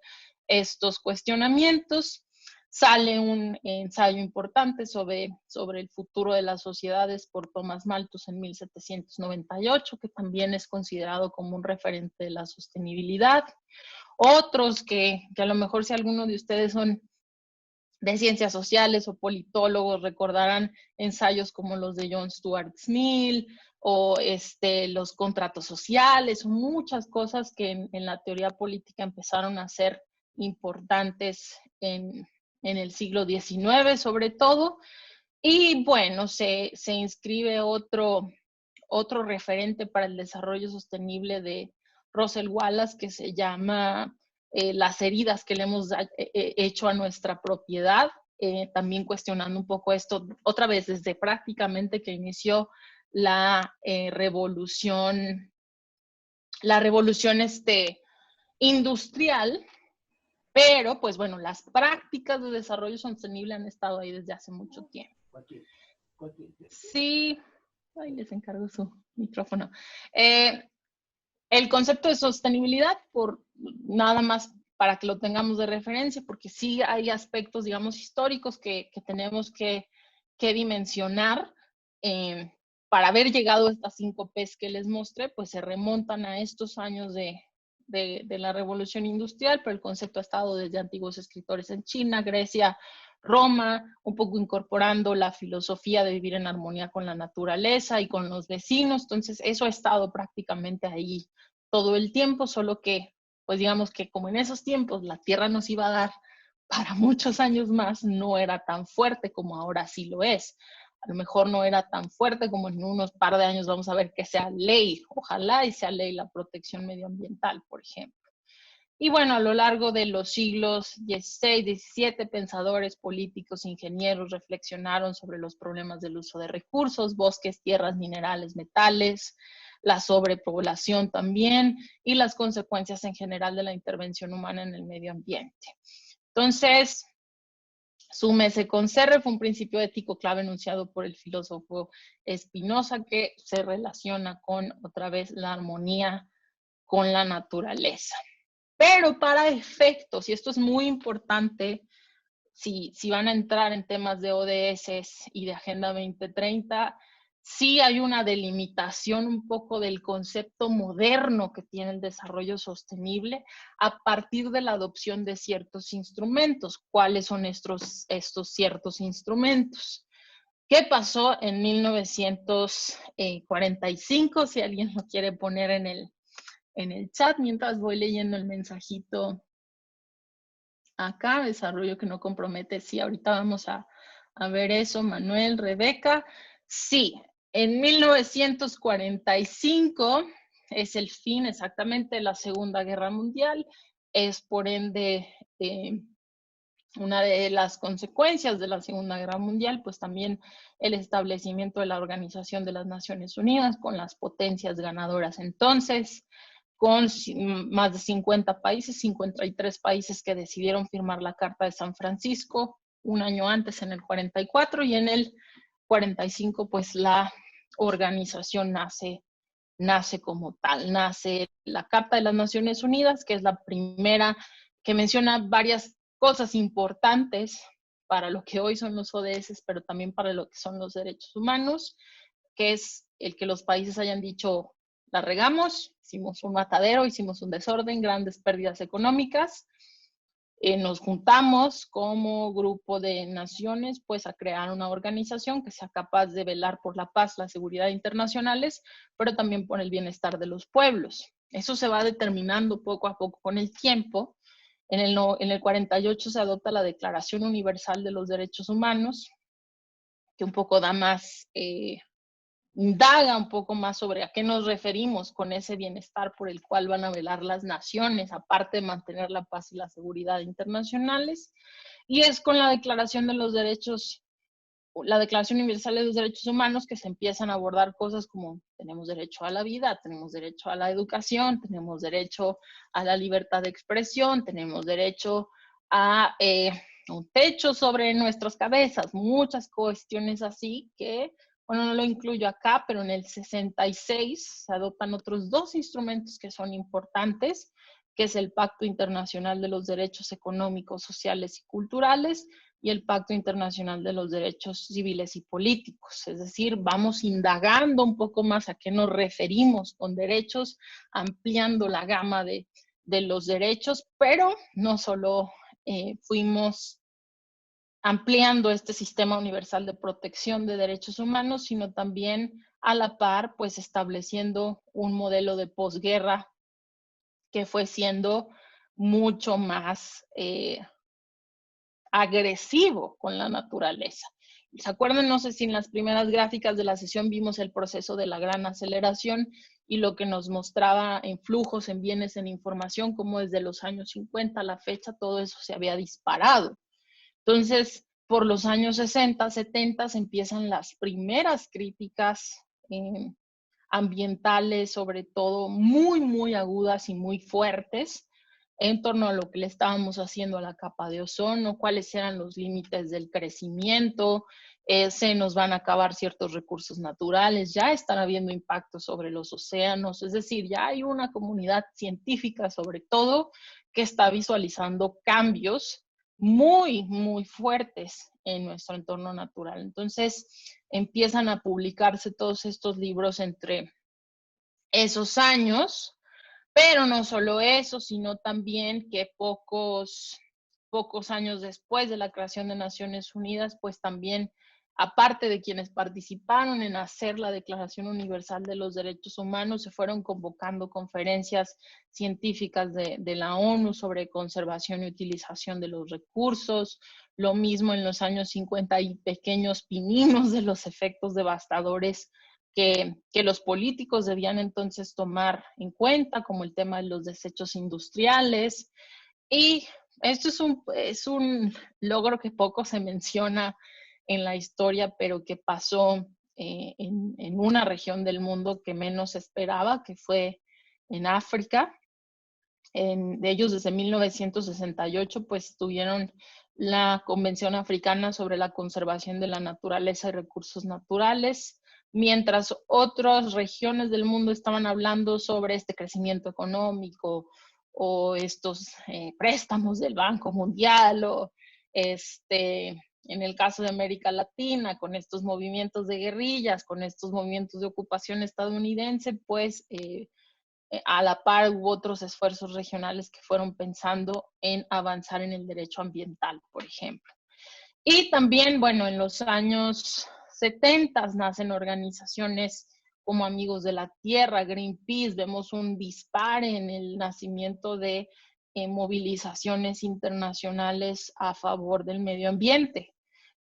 estos cuestionamientos. Sale un ensayo importante sobre el futuro de las sociedades por Thomas Malthus en 1798, que también es considerado como un referente de la sostenibilidad. Otros que a lo mejor, si alguno de ustedes son de ciencias sociales o politólogos, recordarán ensayos como los de John Stuart Mill, o los contratos sociales, o muchas cosas que en la teoría política empezaron a ser importantes en el siglo XIX sobre todo. Y bueno, se inscribe otro referente para el desarrollo sostenible de Russell Wallace, que se llama Las heridas que le hemos hecho a nuestra propiedad, también cuestionando un poco esto, otra vez desde prácticamente que inició la revolución industrial. Pero, pues bueno, las prácticas de desarrollo sostenible han estado ahí desde hace mucho tiempo. Sí, ahí les encargo su micrófono. El concepto de sostenibilidad, por nada más para que lo tengamos de referencia, porque sí hay aspectos, digamos, históricos que tenemos que dimensionar. Para haber llegado a estas 5 Ps que les mostré, pues se remontan a estos años de la revolución industrial, pero el concepto ha estado desde antiguos escritores en China, Grecia, Roma, un poco incorporando la filosofía de vivir en armonía con la naturaleza y con los vecinos. Entonces, eso ha estado prácticamente ahí todo el tiempo, solo que, pues digamos que como en esos tiempos la tierra nos iba a dar para muchos años más, no era tan fuerte como ahora sí lo es. A lo mejor no era tan fuerte como en unos par de años vamos a ver que sea ley. Ojalá y sea ley la protección medioambiental, por ejemplo. Y bueno, a lo largo de los siglos XVI, XVII, pensadores, políticos, ingenieros reflexionaron sobre los problemas del uso de recursos, bosques, tierras, minerales, metales, la sobrepoblación también y las consecuencias en general de la intervención humana en el medio ambiente. Entonces, súmese con cerre fue un principio ético clave enunciado por el filósofo Spinoza que se relaciona con, otra vez, la armonía con la naturaleza. Pero para efectos, y esto es muy importante, si van a entrar en temas de ODS y de Agenda 2030, sí hay una delimitación un poco del concepto moderno que tiene el desarrollo sostenible a partir de la adopción de ciertos instrumentos. ¿Cuáles son estos ciertos instrumentos? ¿Qué pasó en 1945? Si alguien lo quiere poner en el chat mientras voy leyendo el mensajito acá, desarrollo que no compromete. Sí, ahorita vamos a ver eso. Manuel, Rebeca. Sí, en 1945 es el fin exactamente de la Segunda Guerra Mundial. Es por ende una de las consecuencias de la Segunda Guerra Mundial, pues también el establecimiento de la Organización de las Naciones Unidas con las potencias ganadoras entonces, con más de 50 países, 53 países que decidieron firmar la Carta de San Francisco un año antes, en el 44, y en el 45, pues la organización nace como tal. Nace la Carta de las Naciones Unidas, que es la primera que menciona varias cosas importantes para lo que hoy son los ODS, pero también para lo que son los derechos humanos, que es el que los países hayan dicho, la regamos, hicimos un matadero, hicimos un desorden, grandes pérdidas económicas, nos juntamos como grupo de naciones pues a crear una organización que sea capaz de velar por la paz, la seguridad internacionales, pero también por el bienestar de los pueblos. Eso se va determinando poco a poco con el tiempo. En el 48 se adopta la Declaración Universal de los Derechos Humanos, que un poco da más, indaga un poco más sobre a qué nos referimos con ese bienestar por el cual van a velar las naciones, aparte de mantener la paz y la seguridad internacionales. Y es con la Declaración de los Derechos, la Declaración Universal de los Derechos Humanos, que se empiezan a abordar cosas como tenemos derecho a la vida, tenemos derecho a la educación, tenemos derecho a la libertad de expresión, tenemos derecho a un techo sobre nuestras cabezas, muchas cuestiones así que, bueno, no lo incluyo acá, pero en el 66 se adoptan otros dos instrumentos que son importantes, que es el Pacto Internacional de los Derechos Económicos, Sociales y Culturales, y el Pacto Internacional de los Derechos Civiles y Políticos. Es decir, vamos indagando un poco más a qué nos referimos con derechos, ampliando la gama de los derechos, pero no solo fuimos ampliando este sistema universal de protección de derechos humanos, sino también a la par, pues estableciendo un modelo de posguerra que fue siendo mucho más agresivo con la naturaleza. ¿Se acuerdan? No sé si en las primeras gráficas de la sesión vimos el proceso de la gran aceleración y lo que nos mostraba en flujos, en bienes, en información, como desde los años 50 a la fecha todo eso se había disparado. Entonces, por los años 60, 70 empiezan las primeras críticas ambientales, sobre todo muy, muy agudas y muy fuertes, en torno a lo que le estábamos haciendo a la capa de ozono, cuáles eran los límites del crecimiento, se nos van a acabar ciertos recursos naturales, ya están habiendo impactos sobre los océanos, es decir, ya hay una comunidad científica sobre todo que está visualizando cambios muy, muy fuertes en nuestro entorno natural. Entonces, empiezan a publicarse todos estos libros entre esos años, pero no solo eso, sino también que pocos años después de la creación de Naciones Unidas, pues también, aparte de quienes participaron en hacer la Declaración Universal de los Derechos Humanos, se fueron convocando conferencias científicas de la ONU sobre conservación y utilización de los recursos. Lo mismo en los años 50 hay pequeños pininos de los efectos devastadores que los políticos debían entonces tomar en cuenta, como el tema de los desechos industriales. Y esto es un logro que poco se menciona en la historia, pero que pasó en una región del mundo que menos se esperaba, que fue en África. De ellos desde 1968 pues tuvieron la Convención Africana sobre la Conservación de la Naturaleza y Recursos Naturales, mientras otras regiones del mundo estaban hablando sobre este crecimiento económico o estos préstamos del Banco Mundial o en el caso de América Latina, con estos movimientos de guerrillas, con estos movimientos de ocupación estadounidense, pues a la par hubo otros esfuerzos regionales que fueron pensando en avanzar en el derecho ambiental, por ejemplo. Y también, bueno, en los años 70 nacen organizaciones como Amigos de la Tierra, Greenpeace, vemos un dispare en el nacimiento de movilizaciones internacionales a favor del medio ambiente.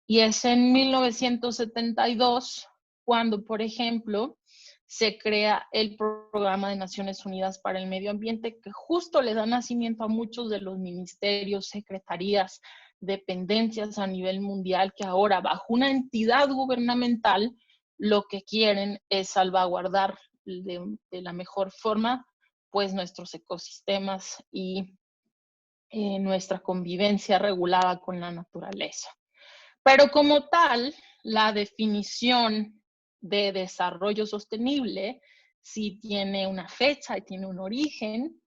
Y es en 1972 cuando, por ejemplo, se crea el Programa de Naciones Unidas para el Medio Ambiente, que justo le da nacimiento a muchos de los ministerios, secretarías, dependencias a nivel mundial, que ahora bajo una entidad gubernamental lo que quieren es salvaguardar de la mejor forma pues nuestros ecosistemas y nuestra convivencia regulada con la naturaleza. Pero como tal, la definición de desarrollo sostenible sí tiene una fecha y tiene un origen,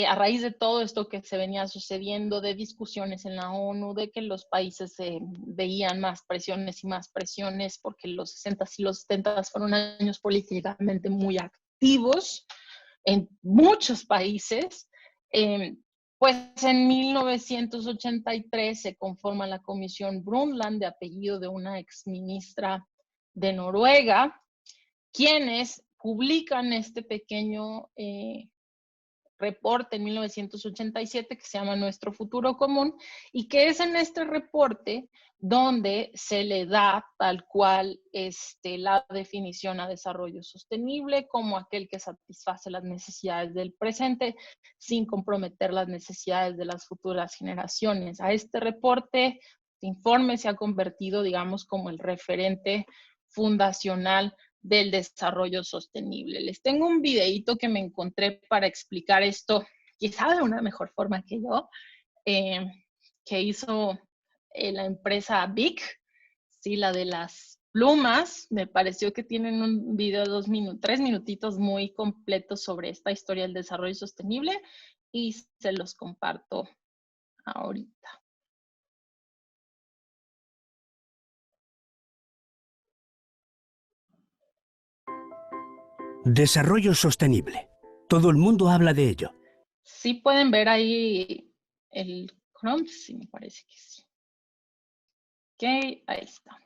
a raíz de todo esto que se venía sucediendo, de discusiones en la ONU, de que los países veían más presiones y más presiones, porque los 60s y los 70s fueron años políticamente muy activos en muchos países, pues en 1983 se conforma la Comisión Brundtland, de apellido de una exministra de Noruega, quienes publican este pequeño reporte en 1987 que se llama Nuestro Futuro Común, y que es en este reporte donde se le da tal cual la definición a desarrollo sostenible como aquel que satisface las necesidades del presente sin comprometer las necesidades de las futuras generaciones. A este reporte, este informe se ha convertido, digamos, como el referente fundacional del desarrollo sostenible. Les tengo un videíto que me encontré para explicar esto, quizá de una mejor forma que yo, que hizo la empresa Bic, sí, la de las plumas. Me pareció que tienen un video de 3 minutitos muy completo sobre esta historia del desarrollo sostenible y se los comparto ahorita. Desarrollo sostenible. Todo el mundo habla de ello. Sí pueden ver ahí el Chrome, sí, me parece que sí. Ok, ahí está.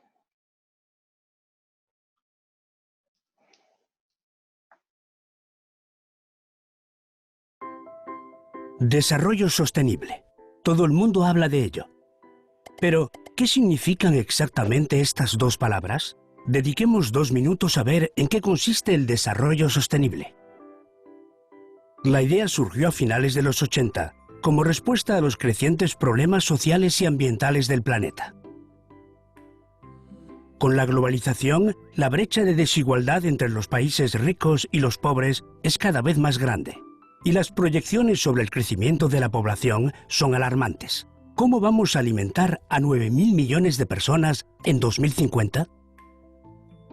Desarrollo sostenible. Todo el mundo habla de ello. Pero, ¿qué significan exactamente estas dos palabras? Dediquemos 2 minutos a ver en qué consiste el desarrollo sostenible. La idea surgió a finales de los 80, como respuesta a los crecientes problemas sociales y ambientales del planeta. Con la globalización, la brecha de desigualdad entre los países ricos y los pobres es cada vez más grande, y las proyecciones sobre el crecimiento de la población son alarmantes. ¿Cómo vamos a alimentar a 9.000 millones de personas en 2050?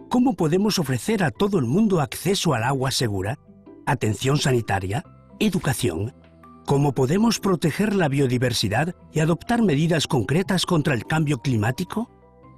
¿Cómo podemos ofrecer a todo el mundo acceso al agua segura, atención sanitaria, educación? ¿Cómo podemos proteger la biodiversidad y adoptar medidas concretas contra el cambio climático?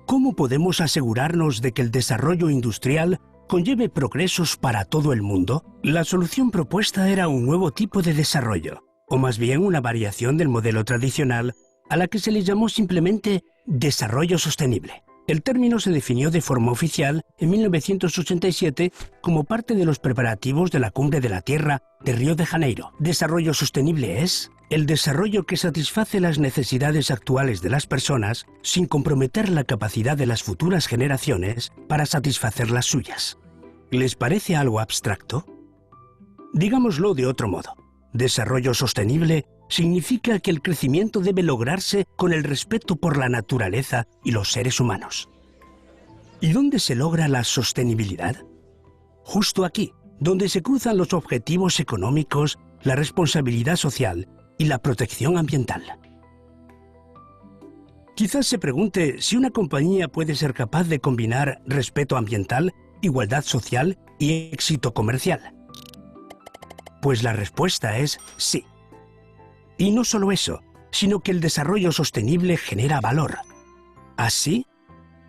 ¿Cómo podemos asegurarnos de que el desarrollo industrial conlleve progresos para todo el mundo? La solución propuesta era un nuevo tipo de desarrollo, o más bien una variación del modelo tradicional, a la que se le llamó simplemente desarrollo sostenible. El término se definió de forma oficial en 1987 como parte de los preparativos de la Cumbre de la Tierra de Río de Janeiro. Desarrollo sostenible es el desarrollo que satisface las necesidades actuales de las personas sin comprometer la capacidad de las futuras generaciones para satisfacer las suyas. ¿Les parece algo abstracto? Digámoslo de otro modo. Desarrollo sostenible significa que el crecimiento debe lograrse con el respeto por la naturaleza y los seres humanos. ¿Y dónde se logra la sostenibilidad? Justo aquí, donde se cruzan los objetivos económicos, la responsabilidad social y la protección ambiental. Quizás se pregunte si una compañía puede ser capaz de combinar respeto ambiental, igualdad social y éxito comercial. Pues la respuesta es sí. Y no solo eso, sino que el desarrollo sostenible genera valor. Así,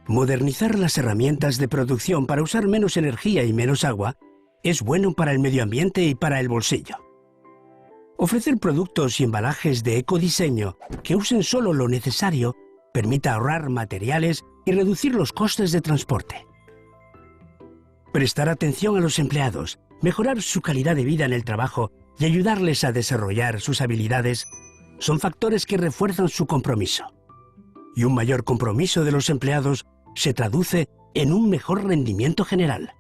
modernizar las herramientas de producción para usar menos energía y menos agua es bueno para el medio ambiente y para el bolsillo. Ofrecer productos y embalajes de ecodiseño que usen solo lo necesario permite ahorrar materiales y reducir los costes de transporte. Prestar atención a los empleados, mejorar su calidad de vida en el trabajo y ayudarles a desarrollar sus habilidades son factores que refuerzan su compromiso. Y un mayor compromiso de los empleados se traduce en un mejor rendimiento general.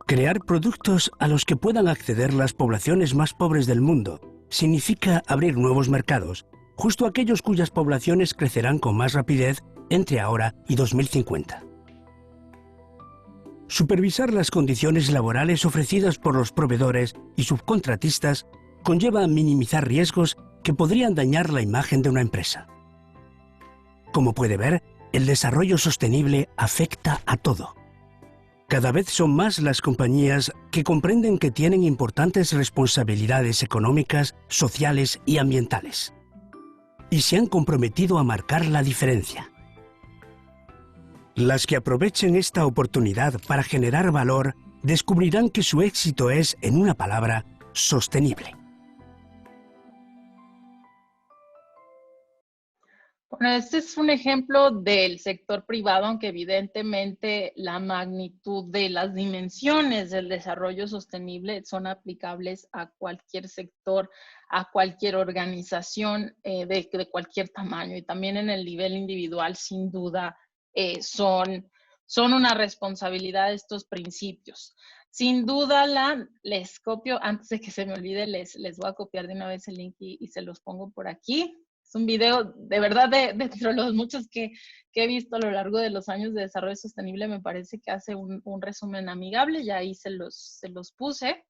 Crear productos a los que puedan acceder las poblaciones más pobres del mundo significa abrir nuevos mercados, justo aquellos cuyas poblaciones crecerán con más rapidez entre ahora y 2050. Supervisar las condiciones laborales ofrecidas por los proveedores y subcontratistas conlleva minimizar riesgos que podrían dañar la imagen de una empresa. Como puede ver, el desarrollo sostenible afecta a todo. Cada vez son más las compañías que comprenden que tienen importantes responsabilidades económicas, sociales y ambientales. Y se han comprometido a marcar la diferencia. Las que aprovechen esta oportunidad para generar valor descubrirán que su éxito es, en una palabra, sostenible. Bueno, este es un ejemplo del sector privado, aunque evidentemente la magnitud de las dimensiones del desarrollo sostenible son aplicables a cualquier sector, a cualquier organización de cualquier tamaño, y también en el nivel individual, sin duda, son una responsabilidad de estos principios. Sin duda, les copio, antes de que se me olvide, les voy a copiar de una vez el link y se los pongo por aquí. Es un video, de verdad, de entre los muchos que he visto a lo largo de los años de desarrollo sostenible, me parece que hace un resumen amigable, y ahí se los puse.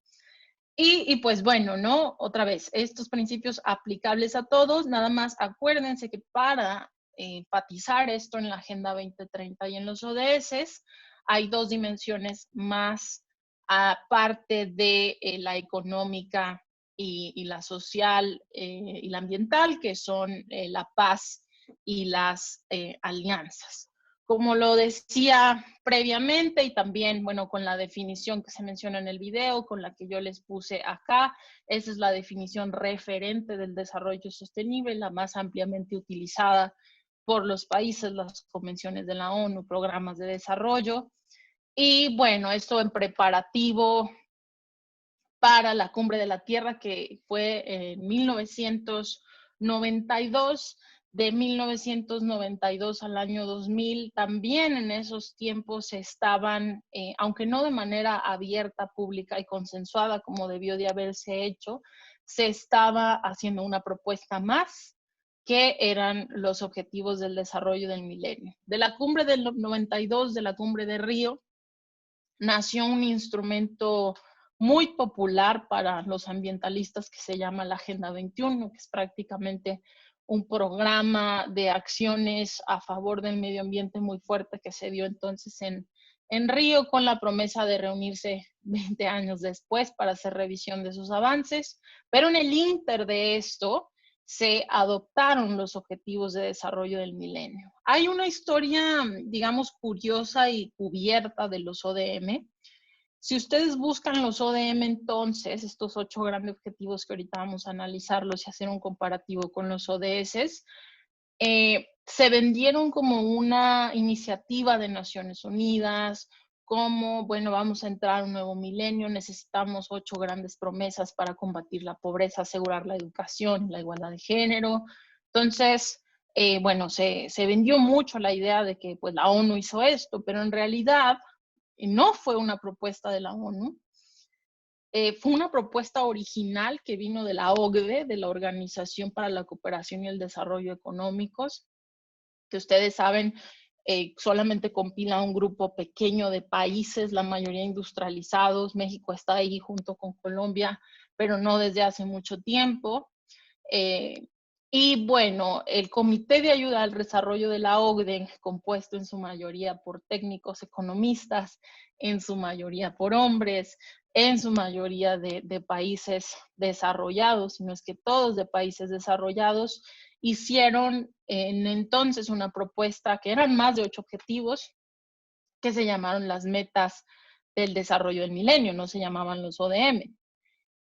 Y pues bueno, ¿no? Otra vez, estos principios aplicables a todos, nada más acuérdense que para enfatizar esto en la Agenda 2030 y en los ODS, hay dos dimensiones más aparte de la económica y la social y la ambiental, que son la paz y las alianzas. Como lo decía previamente, y también, bueno, con la definición que se menciona en el video, con la que yo les puse acá, esa es la definición referente del desarrollo sostenible, la más ampliamente utilizada por los países, las convenciones de la ONU, programas de desarrollo. Y bueno, esto en preparativo para la Cumbre de la Tierra, que fue en 1992, de 1992 al año 2000, también en esos tiempos estaban, aunque no de manera abierta, pública y consensuada como debió de haberse hecho, se estaba haciendo una propuesta más, que eran los objetivos del desarrollo del milenio. De la Cumbre del 92, de la Cumbre de Río, nació un instrumento muy popular para los ambientalistas que se llama la Agenda 21, que es prácticamente un programa de acciones a favor del medio ambiente muy fuerte que se dio entonces en Río, con la promesa de reunirse 20 años después para hacer revisión de sus avances. Pero en el ínter de esto se adoptaron los objetivos de desarrollo del milenio. Hay una historia, digamos, curiosa y cubierta de los ODM. Si ustedes buscan los ODM entonces, estos 8 grandes objetivos que ahorita vamos a analizarlos y hacer un comparativo con los ODS, se vendieron como una iniciativa de Naciones Unidas, como, bueno, vamos a entrar a un nuevo milenio, necesitamos 8 grandes promesas para combatir la pobreza, asegurar la educación, la igualdad de género. Entonces, bueno, se vendió mucho la idea de que pues la ONU hizo esto, pero en realidad y no fue una propuesta de la ONU. Fue una propuesta original que vino de la OCDE, de la Organización para la Cooperación y el Desarrollo Económicos, que ustedes saben, solamente compila un grupo pequeño de países, la mayoría industrializados. México está ahí junto con Colombia, pero no desde hace mucho tiempo. Y bueno, el Comité de Ayuda al Desarrollo de la OCDE, compuesto en su mayoría por técnicos economistas, en su mayoría por hombres, en su mayoría de países desarrollados, si no es que todos de países desarrollados, hicieron entonces una propuesta que eran más de 8 objetivos, que se llamaron las metas del desarrollo del milenio, no se llamaban los ODM.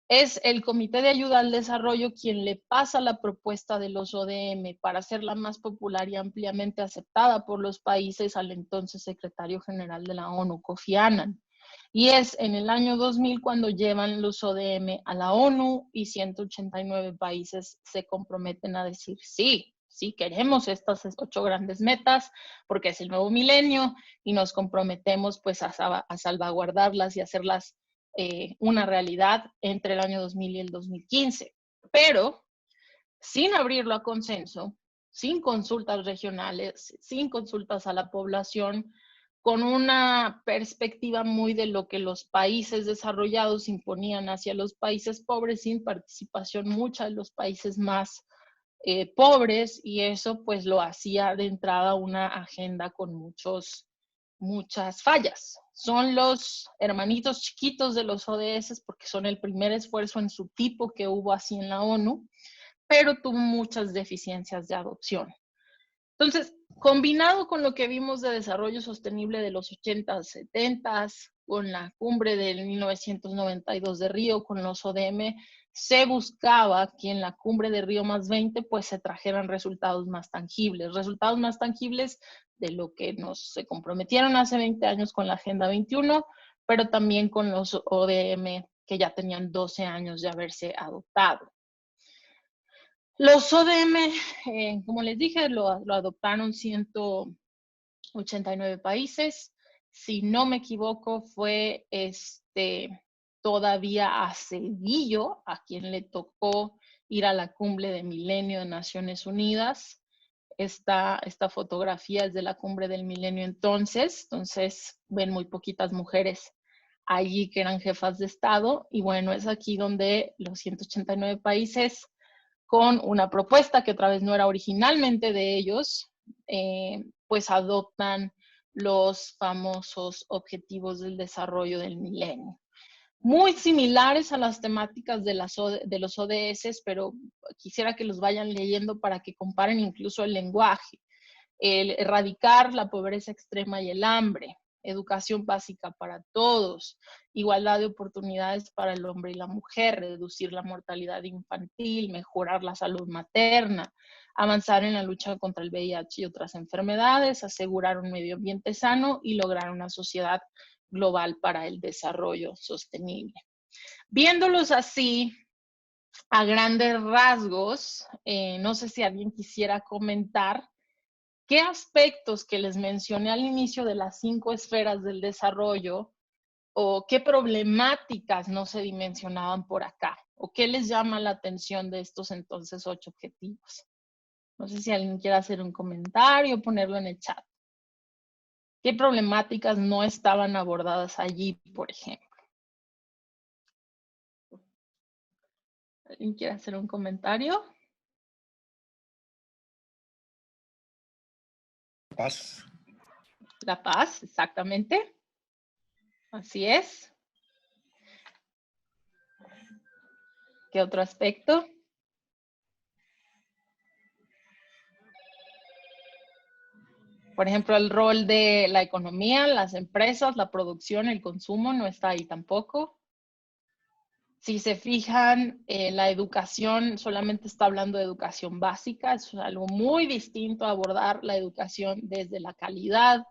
Es el Comité de Ayuda al Desarrollo quien le pasa la propuesta de los ODM para hacerla más popular y ampliamente aceptada por los países al entonces secretario general de la ONU, Kofi Annan. Y es en el año 2000 cuando llevan los ODM a la ONU y 189 países se comprometen a decir sí, sí queremos estas 8 grandes metas porque es el nuevo milenio y nos comprometemos pues a salvaguardarlas y hacerlas una realidad entre el año 2000 y el 2015. Pero sin abrirlo a consenso, sin consultas regionales, sin consultas a la población, con una perspectiva muy de lo que los países desarrollados imponían hacia los países pobres, sin participación mucha de los países más pobres, y eso pues lo hacía de entrada una agenda con muchas fallas. Son los hermanitos chiquitos de los ODS porque son el primer esfuerzo en su tipo que hubo así en la ONU, pero tuvo muchas deficiencias de adopción. Entonces, combinado con lo que vimos de desarrollo sostenible de los 80s, 70s, con la cumbre del 1992 de Río, con los ODM, se buscaba que en la cumbre de Río +20 pues se trajeran resultados más tangibles de lo que se comprometieron hace 20 años con la Agenda 21, pero también con los ODM que ya tenían 12 años de haberse adoptado. Los ODM, como les dije, lo adoptaron 189 países. Si no me equivoco, fue todavía a Cedillo a quien le tocó ir a la cumbre de Milenio de Naciones Unidas. Esta fotografía es de la cumbre del Milenio entonces ven muy poquitas mujeres allí que eran jefas de Estado. Y bueno, es aquí donde los 189 países, con una propuesta que otra vez no era originalmente de ellos, pues adoptan los famosos Objetivos del Desarrollo del Milenio. Muy similares a las temáticas de los ODS, pero quisiera que los vayan leyendo para que comparen incluso el lenguaje. El erradicar la pobreza extrema y el hambre, educación básica para todos, igualdad de oportunidades para el hombre y la mujer, reducir la mortalidad infantil, mejorar la salud materna, avanzar en la lucha contra el VIH y otras enfermedades, asegurar un medio ambiente sano y lograr una sociedad global para el desarrollo sostenible. Viéndolos así, a grandes rasgos, no sé si alguien quisiera comentar qué aspectos que les mencioné al inicio de las 5 esferas del desarrollo o qué problemáticas no se dimensionaban por acá o qué les llama la atención de estos entonces 8 objetivos. No sé si alguien quiere hacer un comentario o ponerlo en el chat. ¿Qué problemáticas no estaban abordadas allí, por ejemplo? ¿Alguien quiere hacer un comentario? Paz. La paz, exactamente. Así es. ¿Qué otro aspecto? Por ejemplo, el rol de la economía, las empresas, la producción, el consumo no está ahí tampoco. Si se fijan, la educación solamente está hablando de educación básica. Es algo muy distinto a abordar la educación desde la calidad,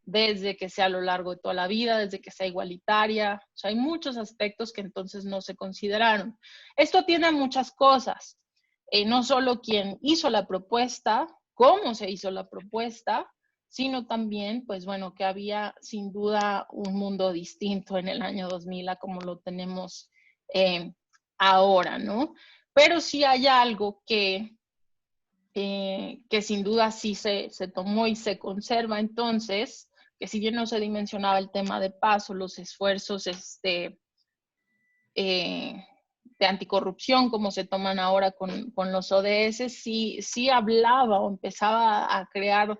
desde que sea a lo largo de toda la vida, desde que sea igualitaria. O sea, hay muchos aspectos que entonces no se consideraron. Esto atiende a muchas cosas. No solo quién hizo la propuesta, cómo se hizo la propuesta, sino también, pues bueno, que había sin duda un mundo distinto en el año 2000 a como lo tenemos ahora, ¿no? Pero sí hay algo que sin duda sí se tomó y se conserva entonces, que si bien no se dimensionaba el tema de paso, los esfuerzos de anticorrupción como se toman ahora con los ODS, sí hablaba o empezaba a crear,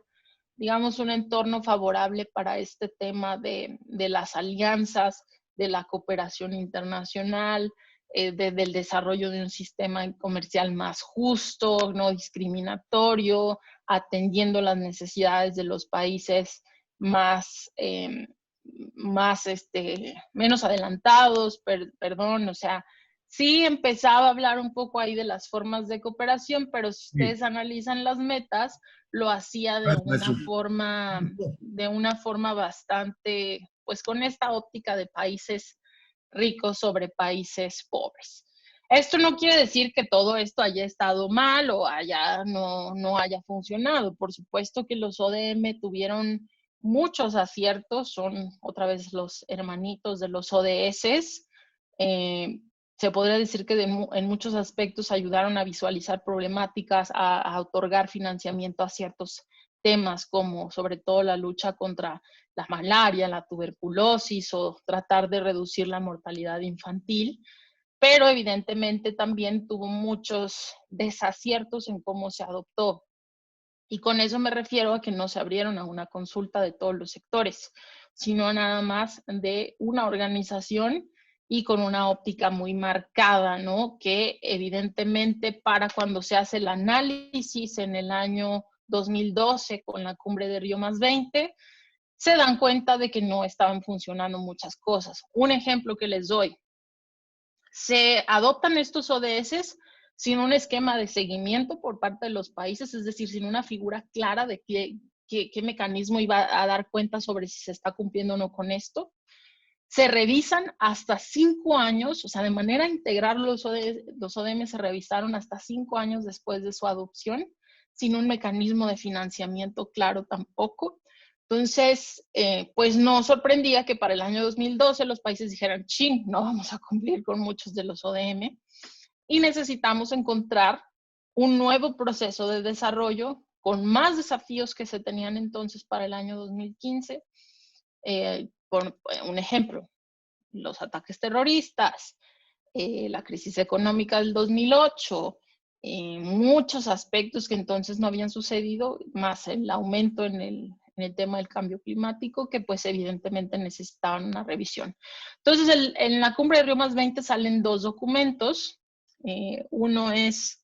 digamos, un entorno favorable para este tema de las alianzas, de la cooperación internacional, del desarrollo de un sistema comercial más justo, no discriminatorio, atendiendo las necesidades de los países más, menos adelantados, perdón, o sea, sí empezaba a hablar un poco ahí de las formas de cooperación, pero si ustedes analizan las metas, lo hacía de una forma bastante, pues con esta óptica de países ricos sobre países pobres. Esto no quiere decir que todo esto haya estado mal o no haya funcionado. Por supuesto que los ODM tuvieron muchos aciertos, son otra vez los hermanitos de los ODS. Se podría decir que en muchos aspectos ayudaron a visualizar problemáticas, a otorgar financiamiento a ciertos temas como sobre todo la lucha contra la malaria, la tuberculosis o tratar de reducir la mortalidad infantil, pero evidentemente también tuvo muchos desaciertos en cómo se adoptó. Y con eso me refiero a que no se abrieron a una consulta de todos los sectores, sino nada más de una organización y con una óptica muy marcada, ¿no? Que evidentemente para cuando se hace el análisis en el año 2012 con la cumbre de Río +20, se dan cuenta de que no estaban funcionando muchas cosas. Un ejemplo que les doy, se adoptan estos ODS sin un esquema de seguimiento por parte de los países, es decir, sin una figura clara de qué mecanismo iba a dar cuenta sobre si se está cumpliendo o no con esto. Se revisan hasta 5 años, o sea, de manera integral los ODM se revisaron hasta 5 años después de su adopción, sin un mecanismo de financiamiento claro tampoco. Entonces, pues no sorprendía que para el año 2012 los países dijeran, chin, no vamos a cumplir con muchos de los ODM y necesitamos encontrar un nuevo proceso de desarrollo con más desafíos que se tenían entonces para el año 2015. Por un ejemplo, los ataques terroristas, la crisis económica del 2008, muchos aspectos que entonces no habían sucedido, más el aumento en el tema del cambio climático, que pues evidentemente necesitaban una revisión. Entonces, en la cumbre de Río +20 salen 2 documentos. Uno es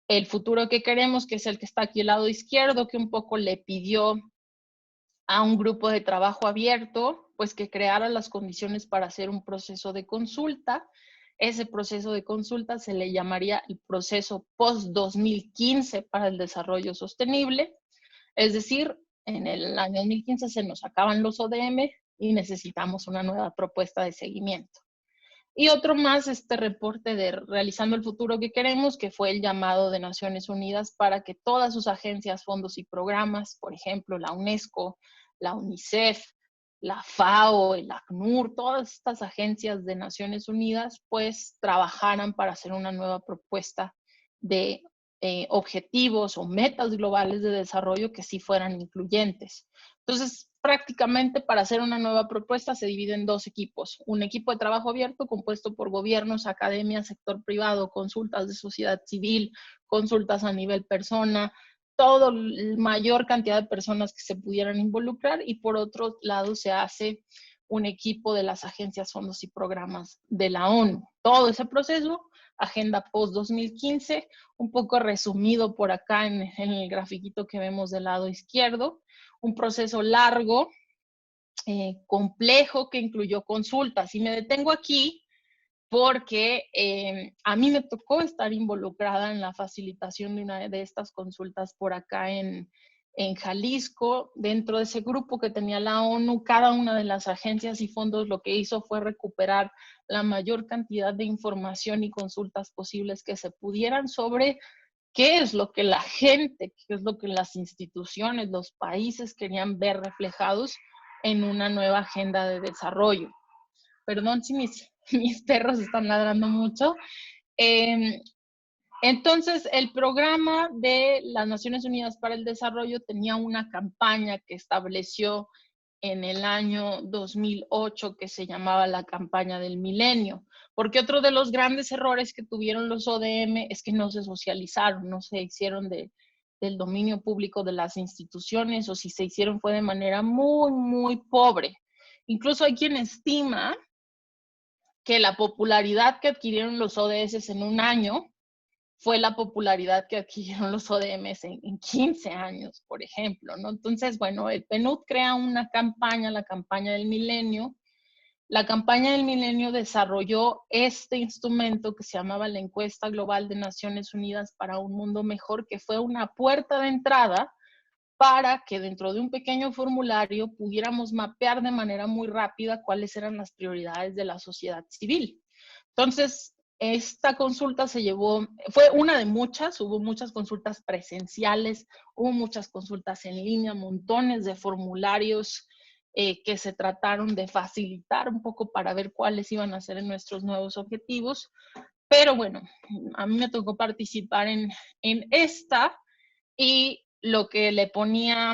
el futuro que queremos, que es el que está aquí al lado izquierdo, que un poco le pidió a un grupo de trabajo abierto, pues que creara las condiciones para hacer un proceso de consulta. Ese proceso de consulta se le llamaría el proceso post-2015 para el desarrollo sostenible. Es decir, en el año 2015 se nos acaban los ODM y necesitamos una nueva propuesta de seguimiento. Y otro más, este reporte de Realizando el Futuro que Queremos, que fue el llamado de Naciones Unidas para que todas sus agencias, fondos y programas, por ejemplo, la UNESCO, la UNICEF, la FAO, el ACNUR, todas estas agencias de Naciones Unidas, pues trabajaran para hacer una nueva propuesta de objetivos o metas globales de desarrollo que sí fueran incluyentes. Entonces, prácticamente para hacer una nueva propuesta se divide en 2 equipos. Un equipo de trabajo abierto compuesto por gobiernos, academia, sector privado, consultas de sociedad civil, consultas a nivel persona, toda la mayor cantidad de personas que se pudieran involucrar, y por otro lado se hace un equipo de las agencias, fondos y programas de la ONU. Todo ese proceso, agenda post-2015, un poco resumido por acá en el grafiquito que vemos del lado izquierdo. Un proceso largo, complejo, que incluyó consultas. Y me detengo aquí porque a mí me tocó estar involucrada en la facilitación de una de estas consultas por acá en Jalisco. Dentro de ese grupo que tenía la ONU, cada una de las agencias y fondos lo que hizo fue recuperar la mayor cantidad de información y consultas posibles que se pudieran sobre qué es lo que la gente, qué es lo que las instituciones, los países querían ver reflejados en una nueva agenda de desarrollo. Perdón si mis perros están ladrando mucho. Entonces, el programa de las Naciones Unidas para el Desarrollo tenía una campaña que estableció en el año 2008 que se llamaba la campaña del milenio, porque otro de los grandes errores que tuvieron los ODM es que no se socializaron, no se hicieron del dominio público de las instituciones, o si se hicieron fue de manera muy, muy pobre. Incluso hay quien estima que la popularidad que adquirieron los ODS en un año fue la popularidad que adquirieron los ODMs en 15 años, por ejemplo, ¿no? Entonces, bueno, el PNUD crea una campaña, la campaña del milenio. La campaña del milenio desarrolló este instrumento que se llamaba la Encuesta Global de Naciones Unidas para un Mundo Mejor, que fue una puerta de entrada para que dentro de un pequeño formulario pudiéramos mapear de manera muy rápida cuáles eran las prioridades de la sociedad civil. Entonces, esta consulta fue una de muchas, hubo muchas consultas presenciales, hubo muchas consultas en línea, montones de formularios que se trataron de facilitar un poco para ver cuáles iban a ser nuestros nuevos objetivos. Pero bueno, a mí me tocó participar en esta, y lo que le ponía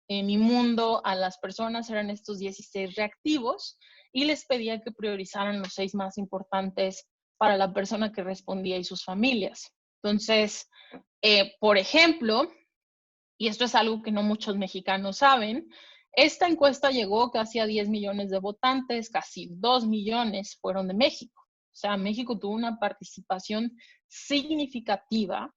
en mi mundo a las personas eran estos 16 reactivos y les pedía que priorizaran los 6 más importantes para la persona que respondía y sus familias. Entonces, por ejemplo, y esto es algo que no muchos mexicanos saben, esta encuesta llegó casi a 10 millones de votantes, casi 2 millones fueron de México. O sea, México tuvo una participación significativa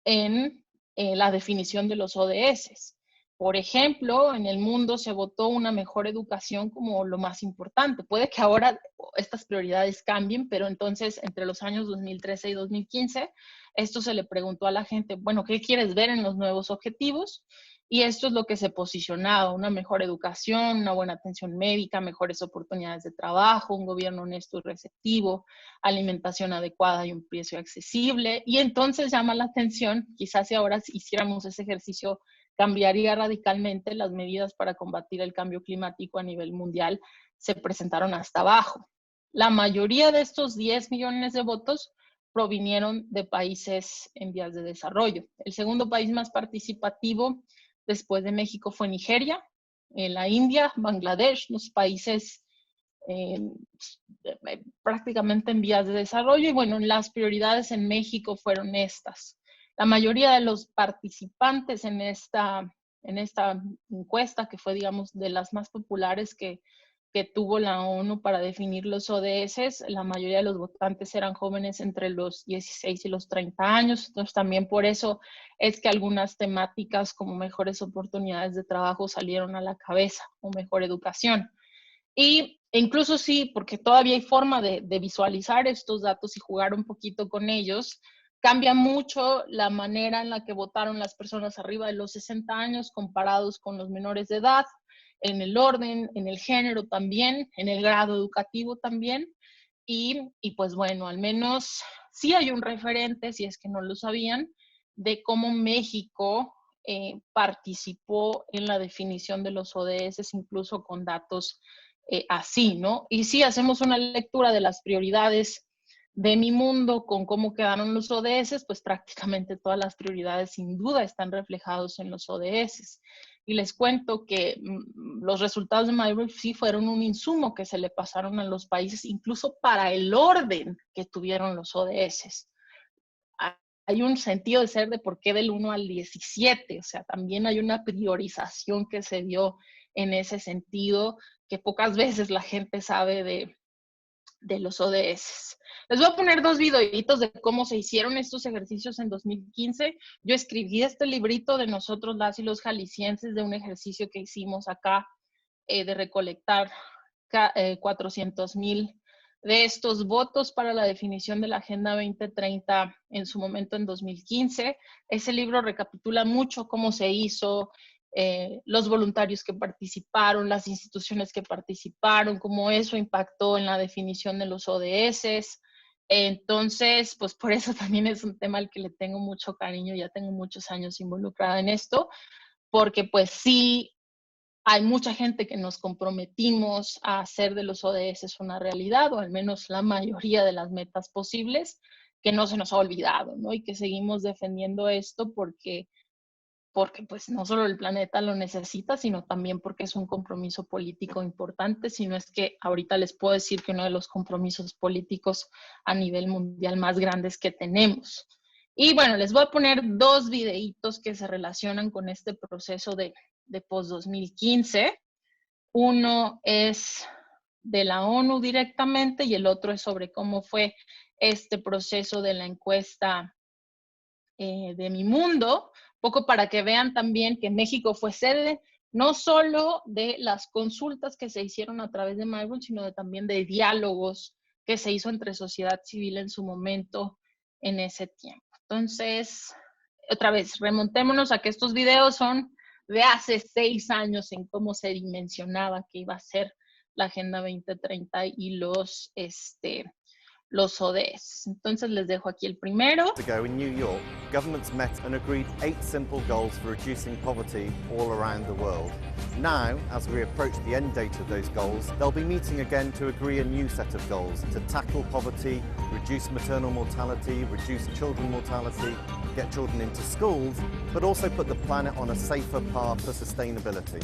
en la definición de los ODS. Por ejemplo, en el mundo se votó una mejor educación como lo más importante. Puede que ahora estas prioridades cambien, pero entonces entre los años 2013 y 2015, esto se le preguntó a la gente, bueno, ¿qué quieres ver en los nuevos objetivos? Y esto es lo que se posicionaba: una mejor educación, una buena atención médica, mejores oportunidades de trabajo, un gobierno honesto y receptivo, alimentación adecuada y un precio accesible. Y entonces llama la atención, quizás si ahora hiciéramos ese ejercicio, cambiaría radicalmente. Las medidas para combatir el cambio climático a nivel mundial se presentaron hasta abajo. La mayoría de estos 10 millones de votos provinieron de países en vías de desarrollo. El segundo país más participativo después de México fue Nigeria, la India, Bangladesh, los países prácticamente en vías de desarrollo. Y bueno, las prioridades en México fueron estas. La mayoría de los participantes en esta encuesta, que fue, digamos, de las más populares que tuvo la ONU para definir los ODS, la mayoría de los votantes eran jóvenes entre los 16 y los 30 años. Entonces, también por eso es que algunas temáticas como mejores oportunidades de trabajo salieron a la cabeza, o mejor educación. Y incluso sí, porque todavía hay forma de visualizar estos datos y jugar un poquito con ellos, cambia mucho la manera en la que votaron las personas arriba de los 60 años comparados con los menores de edad, en el orden, en el género también, en el grado educativo también. Y pues bueno, al menos sí hay un referente, si es que no lo sabían, de cómo México participó en la definición de los ODS, incluso con datos así, ¿no? Y si hacemos una lectura de las prioridades de mi mundo con cómo quedaron los ODS, pues prácticamente todas las prioridades sin duda están reflejados en los ODS. Y les cuento que los resultados de Mayberg sí fueron un insumo que se le pasaron a los países, incluso para el orden que tuvieron los ODS. Hay un sentido de ser de por qué del 1 al 17, o sea, también hay una priorización que se dio en ese sentido, que pocas veces la gente sabe de los ODS. Les voy a poner 2 videitos de cómo se hicieron estos ejercicios en 2015. Yo escribí este librito de nosotros, las y los jaliscienses, de un ejercicio que hicimos acá de recolectar 400,000 de estos votos para la definición de la Agenda 2030 en su momento en 2015. Ese libro recapitula mucho cómo se hizo, los voluntarios que participaron, las instituciones que participaron, cómo eso impactó en la definición de los ODS. Entonces, pues por eso también es un tema al que le tengo mucho cariño, ya tengo muchos años involucrada en esto, porque pues sí, hay mucha gente que nos comprometimos a hacer de los ODS una realidad, o al menos la mayoría de las metas posibles, que no se nos ha olvidado, ¿no? Y que seguimos defendiendo esto porque pues no solo el planeta lo necesita, sino también porque es un compromiso político importante, sino es que ahorita les puedo decir que uno de los compromisos políticos a nivel mundial más grandes que tenemos. Y bueno, les voy a poner 2 videitos que se relacionan con este proceso de post-2015. Uno es de la ONU directamente y el otro es sobre cómo fue este proceso de la encuesta de Mi Mundo, poco para que vean también que México fue sede no solo de las consultas que se hicieron a través de MyRules, sino también de diálogos que se hizo entre sociedad civil en su momento en ese tiempo. Entonces, otra vez, remontémonos a que estos videos son de hace 6 años en cómo se dimensionaba que iba a ser la Agenda 2030 y los ODS. Entonces les dejo aquí el primero. Ago in New York, governments met and agreed 8 simple goals for reducing poverty all around the world. Now, as we approach the end date of those goals, they'll be meeting again to agree a new set of goals to tackle poverty, reduce maternal mortality, reduce children mortality, get children into schools, but also put the planet on a safer path for sustainability.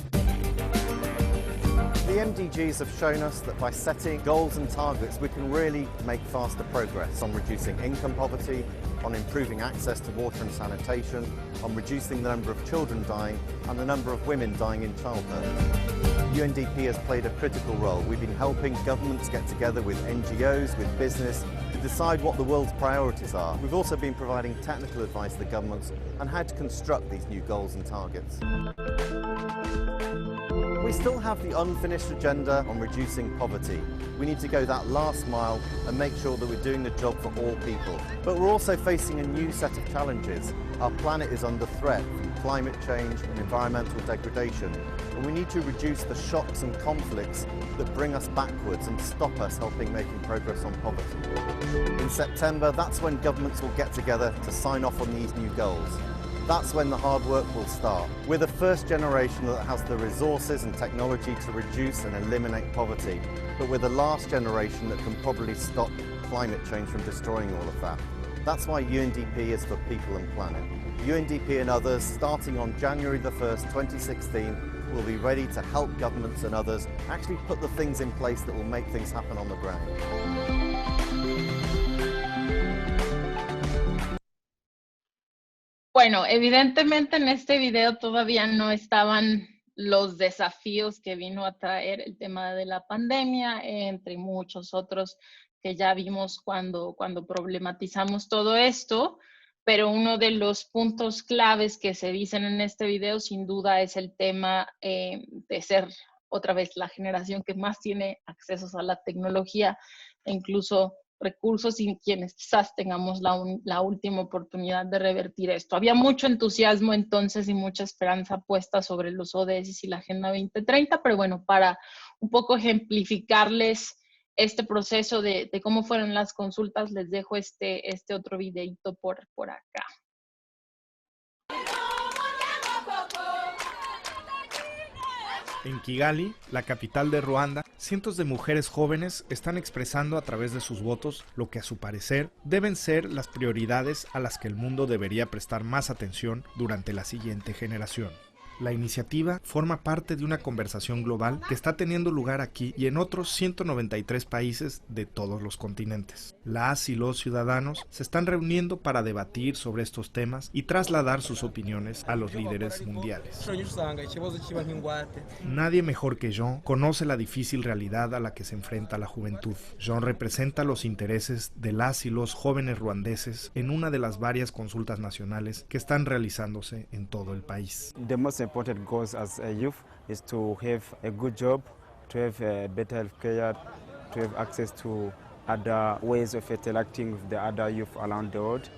The MDGs have shown us that by setting goals and targets, we can really make faster progress on reducing income poverty, on improving access to water and sanitation, on reducing the number of children dying and the number of women dying in childbirth. UNDP has played a critical role. We've been helping governments get together with NGOs, with business, to decide what the world's priorities are. We've also been providing technical advice to governments on how to construct these new goals and targets. We still have the unfinished agenda on reducing poverty. We need to go that last mile and make sure that we're doing the job for all people. But we're also facing a new set of challenges. Our planet is under threat from climate change and environmental degradation, and we need to reduce the shocks and conflicts that bring us backwards and stop us helping making progress on poverty. In September, that's when governments will get together to sign off on these new goals. That's when the hard work will start. We're the first generation that has the resources and technology to reduce and eliminate poverty, but we're the last generation that can probably stop climate change from destroying all of that. That's why UNDP is for people and planet. UNDP and others, starting on January the 1st, 2016, will be ready to help governments and others actually put the things in place that will make things happen on the ground. Bueno, evidentemente en este video todavía no estaban los desafíos que vino a traer el tema de la pandemia, entre muchos otros que ya vimos cuando problematizamos todo esto, pero uno de los puntos claves que se dicen en este video sin duda es el tema de ser otra vez la generación que más tiene accesos a la tecnología e incluso recursos y quienes quizás tengamos la última oportunidad de revertir esto. Había mucho entusiasmo entonces y mucha esperanza puesta sobre los ODS y la Agenda 2030, pero bueno, para un poco ejemplificarles este proceso de cómo fueron las consultas, les dejo este otro videito por acá. En Kigali, la capital de Ruanda, cientos de mujeres jóvenes están expresando a través de sus votos lo que a su parecer deben ser las prioridades a las que el mundo debería prestar más atención durante la siguiente generación. La iniciativa forma parte de una conversación global que está teniendo lugar aquí y en otros 193 países de todos los continentes. Las y los ciudadanos se están reuniendo para debatir sobre estos temas y trasladar sus opiniones a los líderes mundiales. Nadie mejor que Jean conoce la difícil realidad a la que se enfrenta la juventud. Jean representa los intereses de las y los jóvenes ruandeses en una de las varias consultas nacionales que están realizándose en todo el país. Important goals as a youth is to have a good job, to have a better health care, to have access to other ways of interacting with the other youth around the world.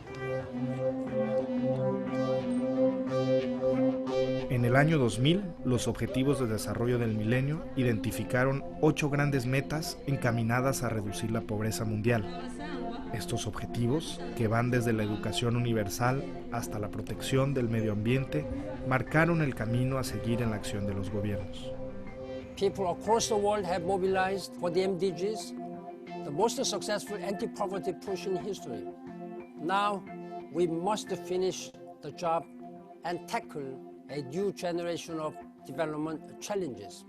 En el año 2000, los Objetivos de Desarrollo del Milenio identificaron 8 grandes metas encaminadas a reducir la pobreza mundial. Estos objetivos, que van desde la educación universal hasta la protección del medio ambiente, marcaron el camino a seguir en la acción de los gobiernos. People across the world have mobilized for the MDGs, the most successful anti-poverty push in history. Now, we must finish the job and tackle a new generation of development challenges.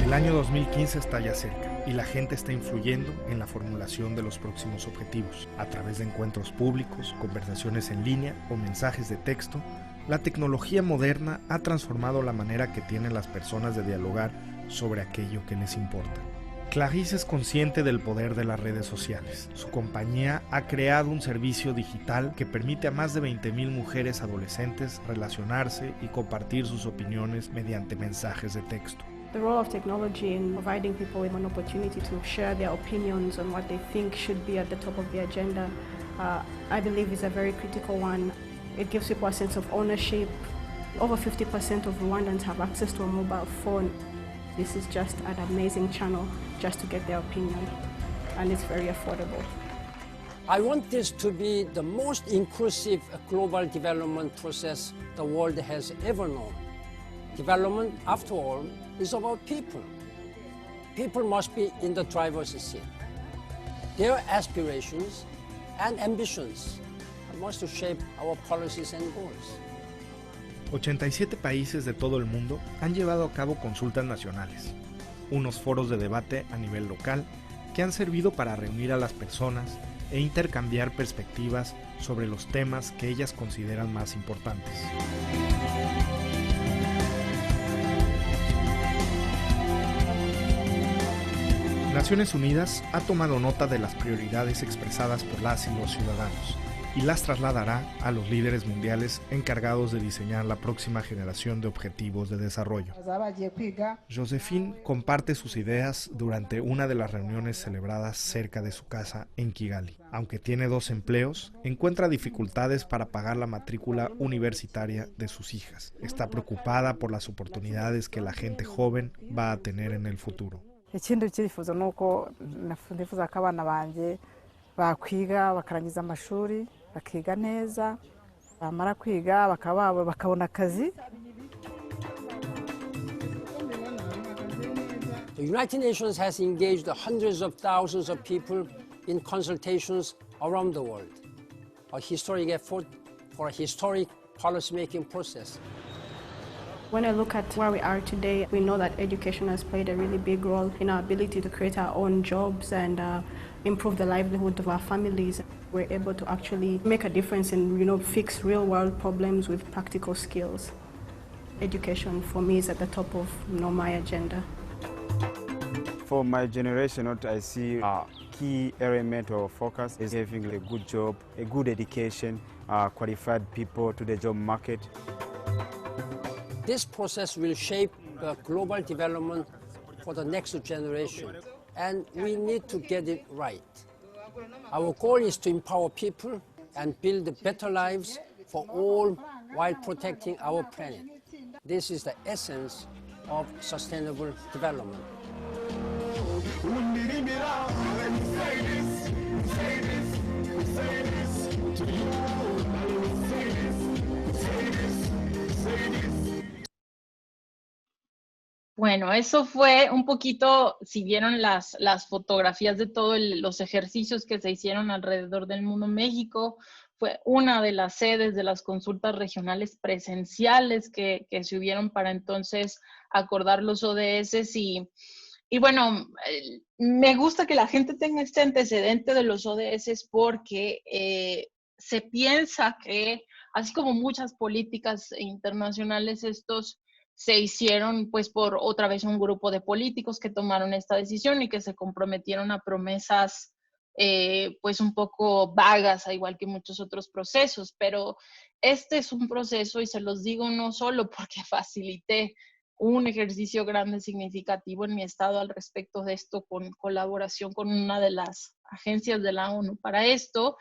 El año 2015 está ya cerca y la gente está influyendo en la formulación de los próximos objetivos. A través de encuentros públicos, conversaciones en línea o mensajes de texto, la tecnología moderna ha transformado la manera que tienen las personas de dialogar sobre aquello que les importa. Clarisse es consciente del poder de las redes sociales. Su compañía ha creado un servicio digital que permite a más de 20,000 mujeres adolescentes relacionarse y compartir sus opiniones mediante mensajes de texto. The role of technology in providing people with an opportunity to share their opinions on what they think should be at the top of the agenda, I believe is a very critical one. It gives people a sense of ownership. Over 50% of Rwandans have access to a mobile phone. This is just an amazing channel just to get their opinion, and it's very affordable. I want this to be the most inclusive global development process the world has ever known. Development, after all, is about people. People must be in the driver's seat. Their aspirations and ambitions must shape our policies and goals. 87 países de todo el mundo han llevado a cabo consultas nacionales, unos foros de debate a nivel local que han servido para reunir a las personas e intercambiar perspectivas sobre los temas que ellas consideran más importantes. Naciones Unidas ha tomado nota de las prioridades expresadas por las y los ciudadanos y las trasladará a los líderes mundiales encargados de diseñar la próxima generación de objetivos de desarrollo. Josephine comparte sus ideas durante una de las reuniones celebradas cerca de su casa en Kigali. Aunque tiene 2 empleos, encuentra dificultades para pagar la matrícula universitaria de sus hijas. Está preocupada por las oportunidades que la gente joven va a tener en el futuro. Ikindi cyifuzo nuko nifuza ko abana banje bakwiga bakarangiza amashuri bakiga neza bamara kwiga bakabona akazi. The United Nations has engaged hundreds of thousands of people in consultations around the world, a historic effort for a historic policy-making process. When I look at where we are today, we know that education has played a really big role in our ability to create our own jobs and improve the livelihood of our families. We're able to actually make a difference and fix real-world problems with practical skills. Education, for me, is at the top of my agenda. For my generation, what I see a key element of focus is having a good job, a good education, qualified people to the job market. This process will shape the global development for the next generation, and we need to get it right. Our goal is to empower people and build better lives for all while protecting our planet. This is the essence of sustainable development. Bueno, eso fue un poquito, si vieron las fotografías de todos los ejercicios que se hicieron alrededor del mundo, México fue una de las sedes de las consultas regionales presenciales que se hubieron para entonces acordar los ODS y bueno, me gusta que la gente tenga este antecedente de los ODS porque se piensa que, así como muchas políticas internacionales, estos se hicieron pues por otra vez un grupo de políticos que tomaron esta decisión y que se comprometieron a promesas pues un poco vagas, igual que muchos otros procesos, pero este es un proceso y se los digo no solo porque facilité un ejercicio grande significativo en mi estado al respecto de esto con colaboración con una de las agencias de la ONU para esto,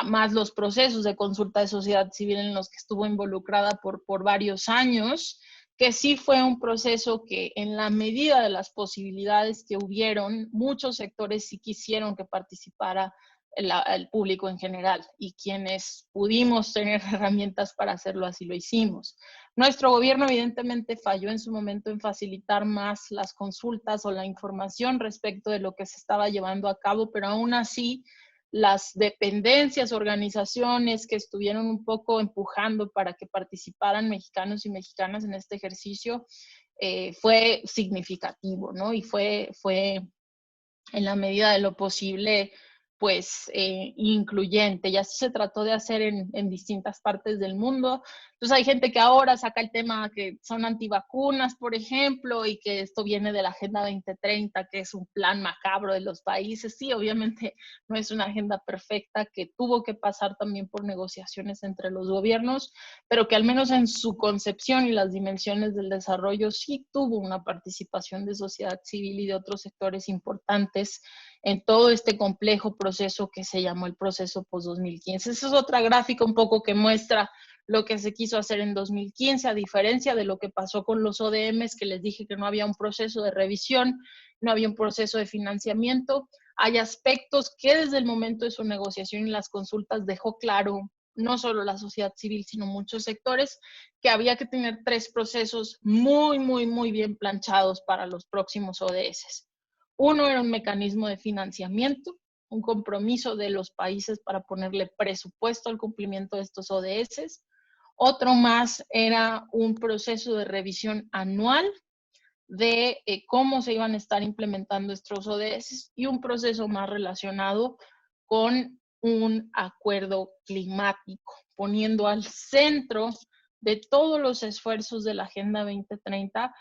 más los procesos de consulta de sociedad civil en los que estuvo involucrada por varios años, que sí fue un proceso que en la medida de las posibilidades que hubieron, muchos sectores sí quisieron que participara el público en general, y quienes pudimos tener herramientas para hacerlo, así lo hicimos. Nuestro gobierno evidentemente falló en su momento en facilitar más las consultas o la información respecto de lo que se estaba llevando a cabo, pero aún así las dependencias, organizaciones que estuvieron un poco empujando para que participaran mexicanos y mexicanas en este ejercicio, fue significativo, ¿no? Y fue en la medida de lo posible, pues, incluyente. Y así se trató de hacer en distintas partes del mundo. Entonces hay gente que ahora saca el tema que son antivacunas, por ejemplo, y que esto viene de la Agenda 2030, que es un plan macabro de los países. Sí, obviamente no es una agenda perfecta, que tuvo que pasar también por negociaciones entre los gobiernos, pero que al menos en su concepción y las dimensiones del desarrollo sí tuvo una participación de sociedad civil y de otros sectores importantes en todo este complejo proceso que se llamó el proceso post-2015. Esa es otra gráfica un poco que muestra lo que se quiso hacer en 2015, a diferencia de lo que pasó con los ODMs, que les dije que no había un proceso de revisión, no había un proceso de financiamiento. Hay aspectos que desde el momento de su negociación y las consultas dejó claro, no solo la sociedad civil, sino muchos sectores, que había que tener 3 procesos muy bien planchados para los próximos ODS. Uno era un mecanismo de financiamiento, un compromiso de los países para ponerle presupuesto al cumplimiento de estos ODS. Otro más era un proceso de revisión anual de cómo se iban a estar implementando estos ODS, y un proceso más relacionado con un acuerdo climático, poniendo al centro de todos los esfuerzos de la Agenda 2030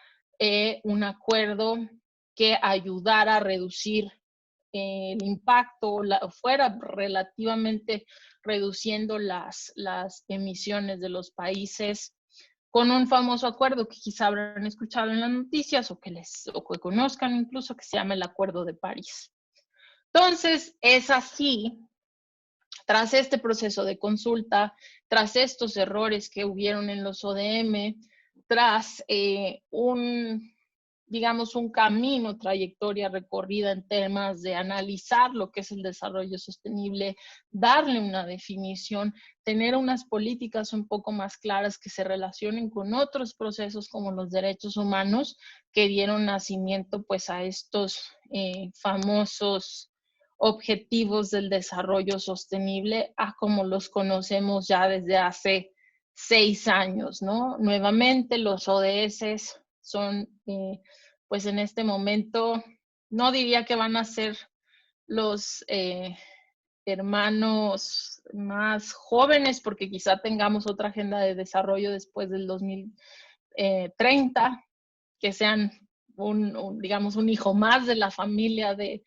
un acuerdo que ayudara a reducir el impacto, fuera relativamente reduciendo las emisiones de los países, con un famoso acuerdo que quizá habrán escuchado en las noticias o que conozcan incluso, que se llama el Acuerdo de París. Entonces, es así, tras este proceso de consulta, tras estos errores que hubieron en los ODM, tras digamos, un camino, trayectoria recorrida en temas de analizar lo que es el desarrollo sostenible, darle una definición, tener unas políticas un poco más claras que se relacionen con otros procesos como los derechos humanos, que dieron nacimiento pues a estos famosos objetivos del desarrollo sostenible, a como los conocemos ya desde hace 6 años, ¿no? Nuevamente los ODS son, pues en este momento, no diría que van a ser los hermanos más jóvenes, porque quizá tengamos otra agenda de desarrollo después del 2030, que sean digamos, un hijo más de la familia de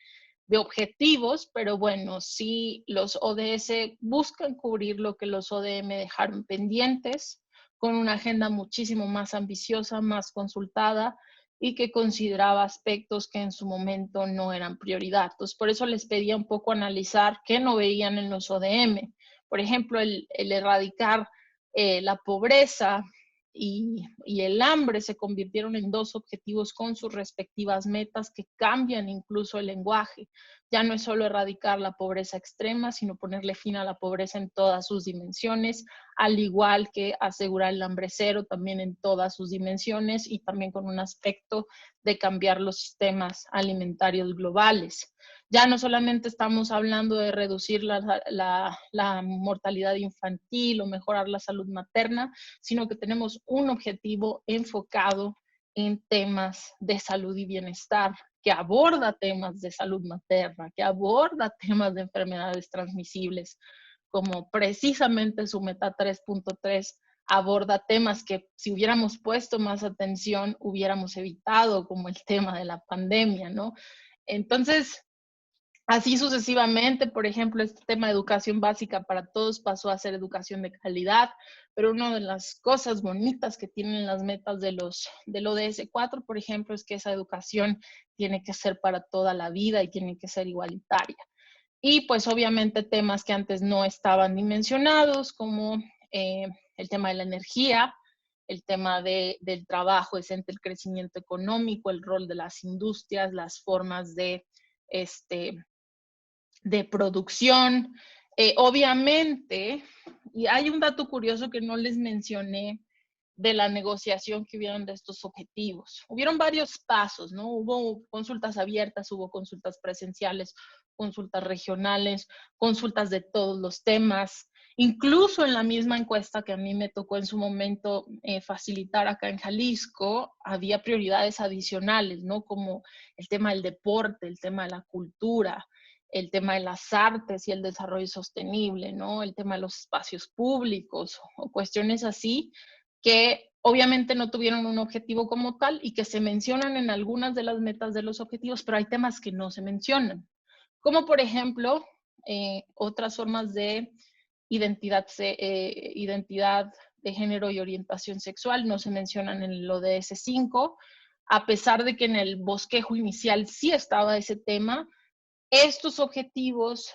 objetivos, pero bueno, sí los ODS buscan cubrir lo que los ODM dejaron pendientes, con una agenda muchísimo más ambiciosa, más consultada, y que consideraba aspectos que en su momento no eran prioridad. Entonces, por eso les pedía un poco analizar qué no veían en los ODM. Por ejemplo, el erradicar la pobreza y el hambre se convirtieron en 2 objetivos con sus respectivas metas que cambian incluso el lenguaje. Ya no es solo erradicar la pobreza extrema, sino ponerle fin a la pobreza en todas sus dimensiones, al igual que asegurar el hambre cero también en todas sus dimensiones, y también con un aspecto de cambiar los sistemas alimentarios globales. Ya no solamente estamos hablando de reducir la mortalidad infantil o mejorar la salud materna, sino que tenemos un objetivo enfocado en temas de salud y bienestar, que aborda temas de salud materna, que aborda temas de enfermedades transmisibles, como precisamente su meta 3.3 aborda temas que si hubiéramos puesto más atención hubiéramos evitado, como el tema de la pandemia, ¿no? Entonces, así sucesivamente, por ejemplo, este tema de educación básica para todos pasó a ser educación de calidad, pero una de las cosas bonitas que tienen las metas del ODS 4, por ejemplo, es que esa educación tiene que ser para toda la vida y tiene que ser igualitaria. Y pues obviamente temas que antes no estaban ni mencionados, como el tema de la energía, el tema del trabajo decente, el crecimiento económico, el rol de las industrias, las formas de producción. Obviamente, y hay un dato curioso que no les mencioné de la negociación que hubieron de estos objetivos. Hubieron varios pasos, ¿no? Hubo consultas abiertas, hubo consultas presenciales, consultas regionales, consultas de todos los temas. Incluso en la misma encuesta que a mí me tocó en su momento facilitar acá en Jalisco, había prioridades adicionales, ¿no? Como el tema del deporte, el tema de la cultura, el tema de las artes y el desarrollo sostenible, ¿no? El tema de los espacios públicos o cuestiones así que obviamente no tuvieron un objetivo como tal y que se mencionan en algunas de las metas de los objetivos, pero hay temas que no se mencionan, como por ejemplo otras formas de identidad de género y orientación sexual, no se mencionan en el ODS 5, a pesar de que en el bosquejo inicial sí estaba ese tema. Estos objetivos,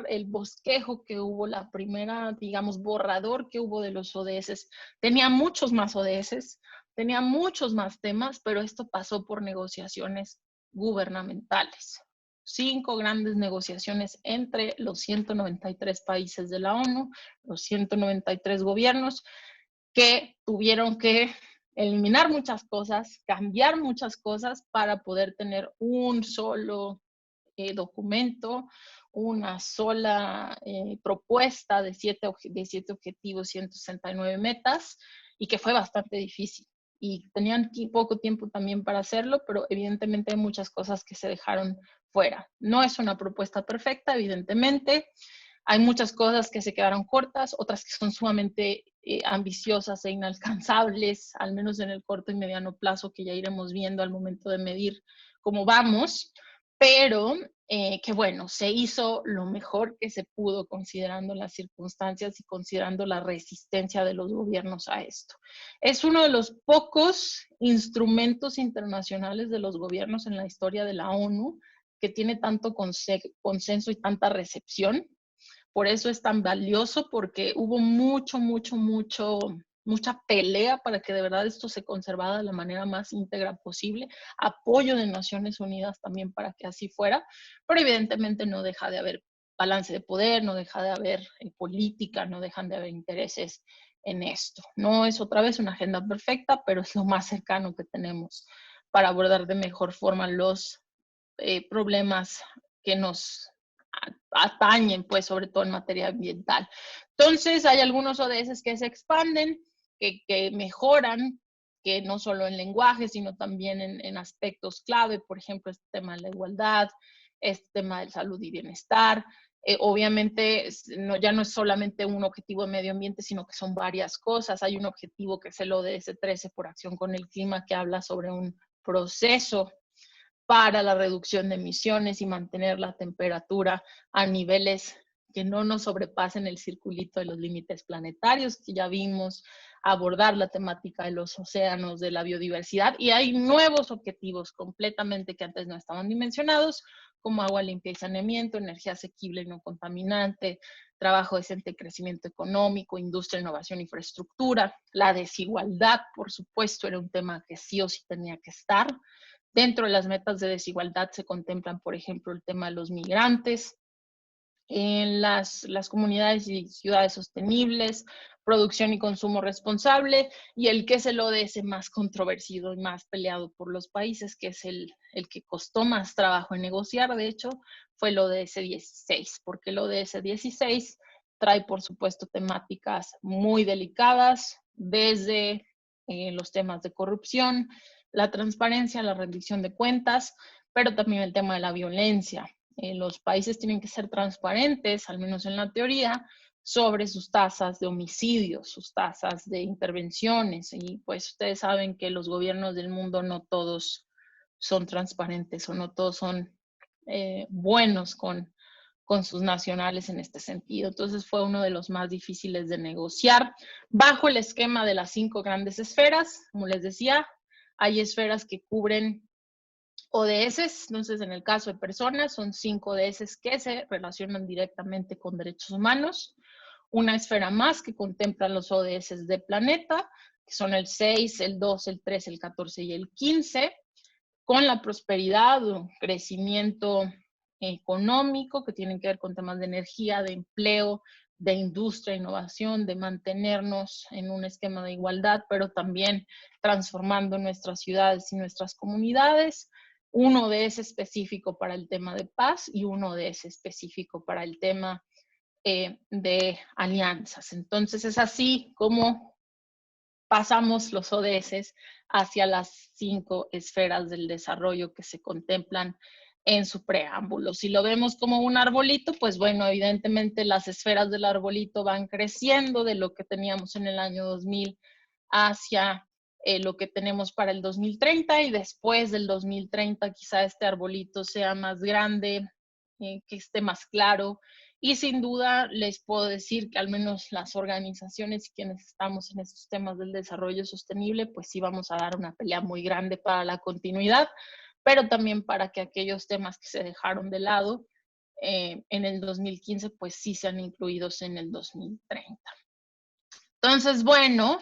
el bosquejo que hubo, la primera, digamos, borrador que hubo de los ODS, tenía muchos más ODS, tenía muchos más temas, pero esto pasó por negociaciones gubernamentales. 5 grandes negociaciones entre los 193 países de la ONU, los 193 gobiernos, que tuvieron que eliminar muchas cosas, cambiar muchas cosas para poder tener un solo documento, una sola propuesta de 7 objetivos, 169 metas, y que fue bastante difícil. Y tenían poco tiempo también para hacerlo, pero evidentemente hay muchas cosas que se dejaron fuera. No es una propuesta perfecta, evidentemente. Hay muchas cosas que se quedaron cortas, otras que son sumamente ambiciosas e inalcanzables, al menos en el corto y mediano plazo, que ya iremos viendo al momento de medir cómo vamos. Pero que bueno, se hizo lo mejor que se pudo considerando las circunstancias y considerando la resistencia de los gobiernos a esto. Es uno de los pocos instrumentos internacionales de los gobiernos en la historia de la ONU que tiene tanto consenso y tanta recepción. Por eso es tan valioso, porque hubo mucha pelea para que de verdad esto se conservara de la manera más íntegra posible, apoyo de Naciones Unidas también para que así fuera, pero evidentemente no deja de haber balance de poder, no deja de haber política, no dejan de haber intereses en esto. No es otra vez una agenda perfecta, pero es lo más cercano que tenemos para abordar de mejor forma los problemas que nos atañen, pues, sobre todo en materia ambiental. Entonces, hay algunos ODS que se expanden, que mejoran, que no solo en lenguaje, sino también en aspectos clave, por ejemplo, este tema de la igualdad, este tema de salud y bienestar. Obviamente, ya no es solamente un objetivo de medio ambiente, sino que son varias cosas. Hay un objetivo que es el ODS 13 por acción con el clima, que habla sobre un proceso para la reducción de emisiones y mantener la temperatura a niveles que no nos sobrepasen el circulito de los límites planetarios, que ya vimos, abordar la temática de los océanos, de la biodiversidad, y hay nuevos objetivos completamente que antes no estaban dimensionados, como agua limpia y saneamiento, energía asequible y no contaminante, trabajo decente, crecimiento económico, industria, innovación, infraestructura. La desigualdad, por supuesto, era un tema que sí o sí tenía que estar. Dentro de las metas de desigualdad se contemplan, por ejemplo, el tema de los migrantes, en las comunidades y ciudades sostenibles, producción y consumo responsable, y el que es el ODS más controversido y más peleado por los países, que es el que costó más trabajo en negociar, de hecho, fue el ODS 16, porque el ODS 16 trae, por supuesto, temáticas muy delicadas, desde los temas de corrupción, la transparencia, la rendición de cuentas, pero también el tema de la violencia. Los países tienen que ser transparentes, al menos en la teoría, sobre sus tasas de homicidios, sus tasas de intervenciones. Y pues ustedes saben que los gobiernos del mundo no todos son transparentes o no todos son buenos con sus nacionales en este sentido. Entonces fue uno de los más difíciles de negociar bajo el esquema de las 5 grandes esferas. Como les decía, hay esferas que cubren ODS, entonces en el caso de personas son 5 ODS que se relacionan directamente con derechos humanos. una esfera más que contempla los ODS de planeta, que son el 6, el 2, el 3, el 14 y el 15, con la prosperidad, un crecimiento económico que tienen que ver con temas de energía, de empleo, de industria, innovación, de mantenernos en un esquema de igualdad, pero también transformando nuestras ciudades y nuestras comunidades. Uno de ese específico para el tema de paz y uno de ese específico para el tema de alianzas. Entonces es así como pasamos los ODS hacia las 5 esferas del desarrollo que se contemplan en su preámbulo. Si lo vemos como un arbolito, pues bueno, evidentemente las esferas del arbolito van creciendo de lo que teníamos en el año 2000 hacia lo que tenemos para el 2030, y después del 2030 quizá este arbolito sea más grande, que esté más claro. Y sin duda les puedo decir que al menos las organizaciones y quienes estamos en estos temas del desarrollo sostenible, pues sí vamos a dar una pelea muy grande para la continuidad, pero también para que aquellos temas que se dejaron de lado en el 2015, pues sí sean incluidos en el 2030. Entonces, bueno,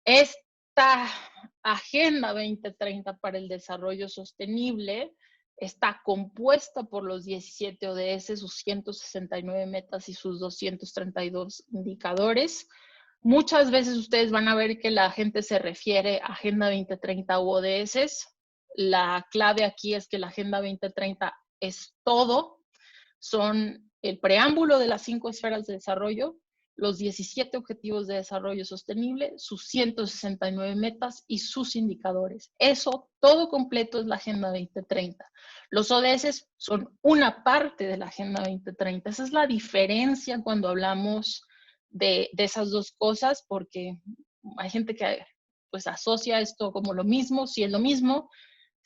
esta Agenda 2030 para el Desarrollo Sostenible está compuesta por los 17 ODS, sus 169 metas y sus 232 indicadores. Muchas veces ustedes van a ver que la gente se refiere a Agenda 2030 u ODS. La clave aquí es que la Agenda 2030 es todo. Son el preámbulo de las 5 esferas de desarrollo, los 17 Objetivos de Desarrollo Sostenible, sus 169 metas y sus indicadores. Eso, todo completo, es la Agenda 2030. Los ODS son una parte de la Agenda 2030. Esa es la diferencia cuando hablamos de esas dos cosas, porque hay gente que pues asocia esto como lo mismo. Si es lo mismo,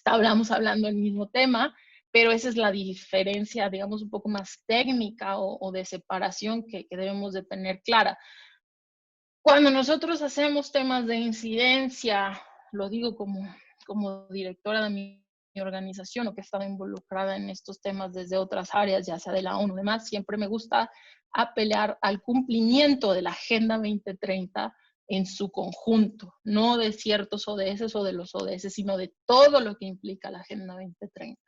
hablando del mismo tema, pero esa es la diferencia, digamos, un poco más técnica o de separación que debemos de tener clara. Cuando nosotros hacemos temas de incidencia, lo digo como directora de mi organización o que he estado involucrada en estos temas desde otras áreas, ya sea de la ONU y demás, siempre me gusta apelar al cumplimiento de la Agenda 2030 en su conjunto, no de ciertos ODS o de los ODS, sino de todo lo que implica la Agenda 2030,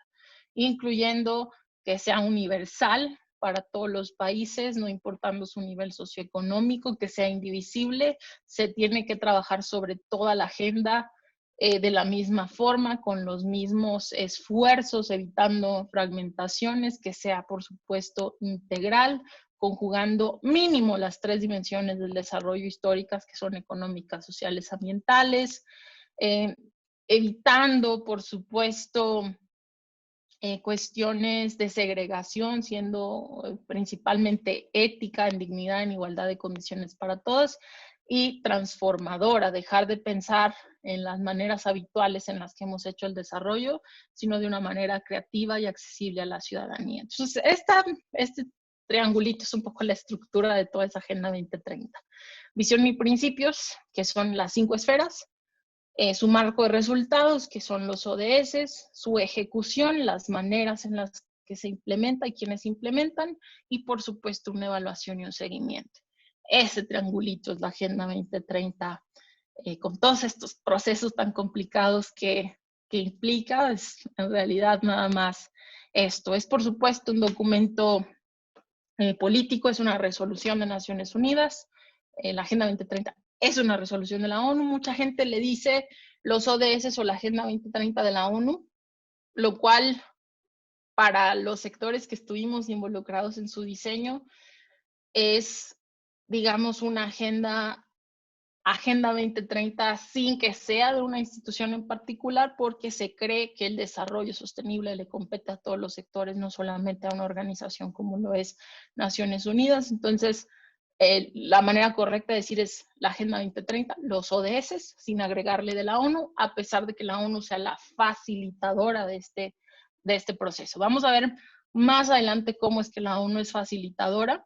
incluyendo que sea universal para todos los países, no importando su nivel socioeconómico, que sea indivisible. Se tiene que trabajar sobre toda la agenda de la misma forma, con los mismos esfuerzos, evitando fragmentaciones, que sea, por supuesto, integral, conjugando mínimo las 3 dimensiones del desarrollo históricas, que son económicas, sociales, ambientales, evitando, por supuesto, cuestiones de segregación, siendo principalmente ética, en dignidad, en igualdad de condiciones para todos, y transformadora, dejar de pensar en las maneras habituales en las que hemos hecho el desarrollo, sino de una manera creativa y accesible a la ciudadanía. Entonces, este triangulito es un poco la estructura de toda esa Agenda 2030. Visión y principios, que son las 5 esferas, su marco de resultados, que son los ODS, su ejecución, las maneras en las que se implementa y quienes implementan, y por supuesto una evaluación y un seguimiento. Ese triangulito es la Agenda 2030, con todos estos procesos tan complicados que implica. Es en realidad nada más esto. Es por supuesto un documento político, es una resolución de Naciones Unidas. La Agenda 2030 es una resolución de la ONU. Mucha gente le dice los ODS o la Agenda 2030 de la ONU, lo cual para los sectores que estuvimos involucrados en su diseño es, digamos, una Agenda 2030 sin que sea de una institución en particular, porque se cree que el desarrollo sostenible le compete a todos los sectores, no solamente a una organización como lo es Naciones Unidas. Entonces, la manera correcta de decir es la Agenda 2030, los ODS, sin agregarle de la ONU, a pesar de que la ONU sea la facilitadora de este proceso. Vamos a ver más adelante cómo es que la ONU es facilitadora,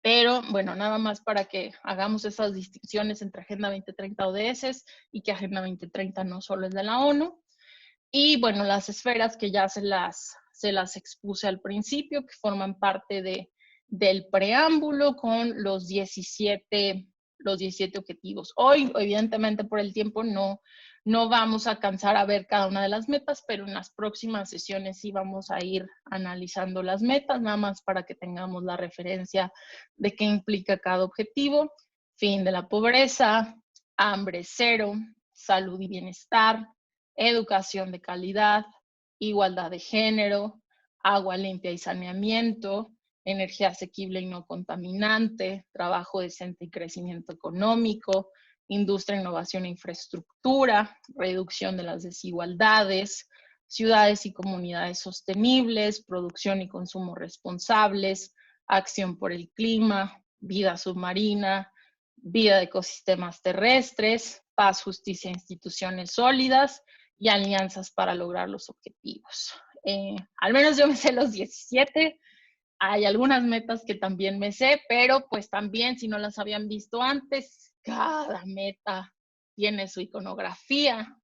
pero bueno, nada más para que hagamos esas distinciones entre Agenda 2030 ODS y que Agenda 2030 no solo es de la ONU. Y bueno, las esferas que ya se las expuse al principio, que forman parte de del preámbulo con los 17 objetivos. Hoy, evidentemente, por el tiempo no vamos a alcanzar a ver cada una de las metas, pero en las próximas sesiones sí vamos a ir analizando las metas, nada más para que tengamos la referencia de qué implica cada objetivo. Fin de la pobreza, hambre cero, salud y bienestar, educación de calidad, igualdad de género, agua limpia y saneamiento, energía asequible y no contaminante, trabajo decente y crecimiento económico, industria, innovación e infraestructura, reducción de las desigualdades, ciudades y comunidades sostenibles, producción y consumo responsables, acción por el clima, vida submarina, vida de ecosistemas terrestres, paz, justicia e instituciones sólidas y alianzas para lograr los objetivos. Al menos yo me sé los 17. Hay algunas metas que también me sé, pero pues también si no las habían visto antes, cada meta tiene su iconografía,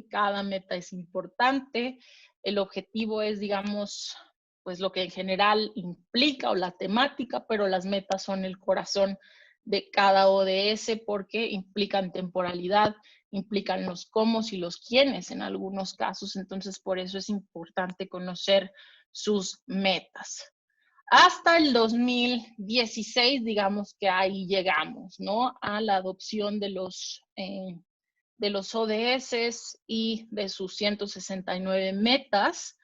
cada meta es importante. El objetivo es, digamos, pues lo que en general implica o la temática, pero las metas son el corazón de cada ODS porque implican temporalidad, implican los cómo y los quiénes en algunos casos. Entonces, por eso es importante conocer sus metas. Hasta el 2016, digamos que ahí llegamos, ¿no? A la adopción de los ODS y de sus 169 metas,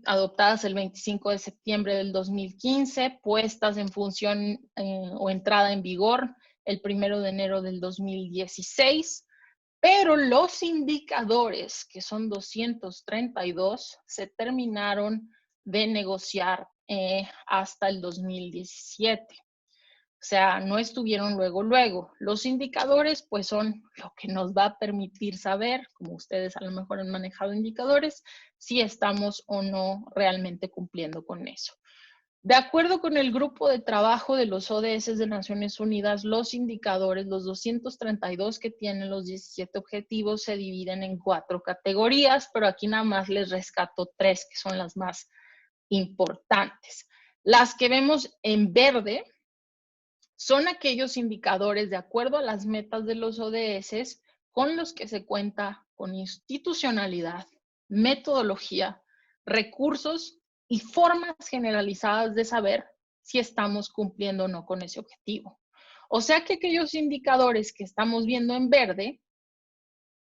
adoptadas el 25 de septiembre del 2015, puestas en función o entrada en vigor el 1 de enero del 2016, pero los indicadores, que son 232, se terminaron de negociar hasta el 2017. O sea, no estuvieron luego. Los indicadores, pues, son lo que nos va a permitir saber, como ustedes a lo mejor han manejado indicadores, si estamos o no realmente cumpliendo con eso. De acuerdo con el grupo de trabajo de los ODS de Naciones Unidas, los indicadores, los 232 que tienen los 17 objetivos, se dividen en 4 categorías, pero aquí nada más les rescato 3 que son las más importantes. Las que vemos en verde son aquellos indicadores de acuerdo a las metas de los ODS con los que se cuenta con institucionalidad, metodología, recursos y formas generalizadas de saber si estamos cumpliendo o no con ese objetivo. O sea que aquellos indicadores que estamos viendo en verde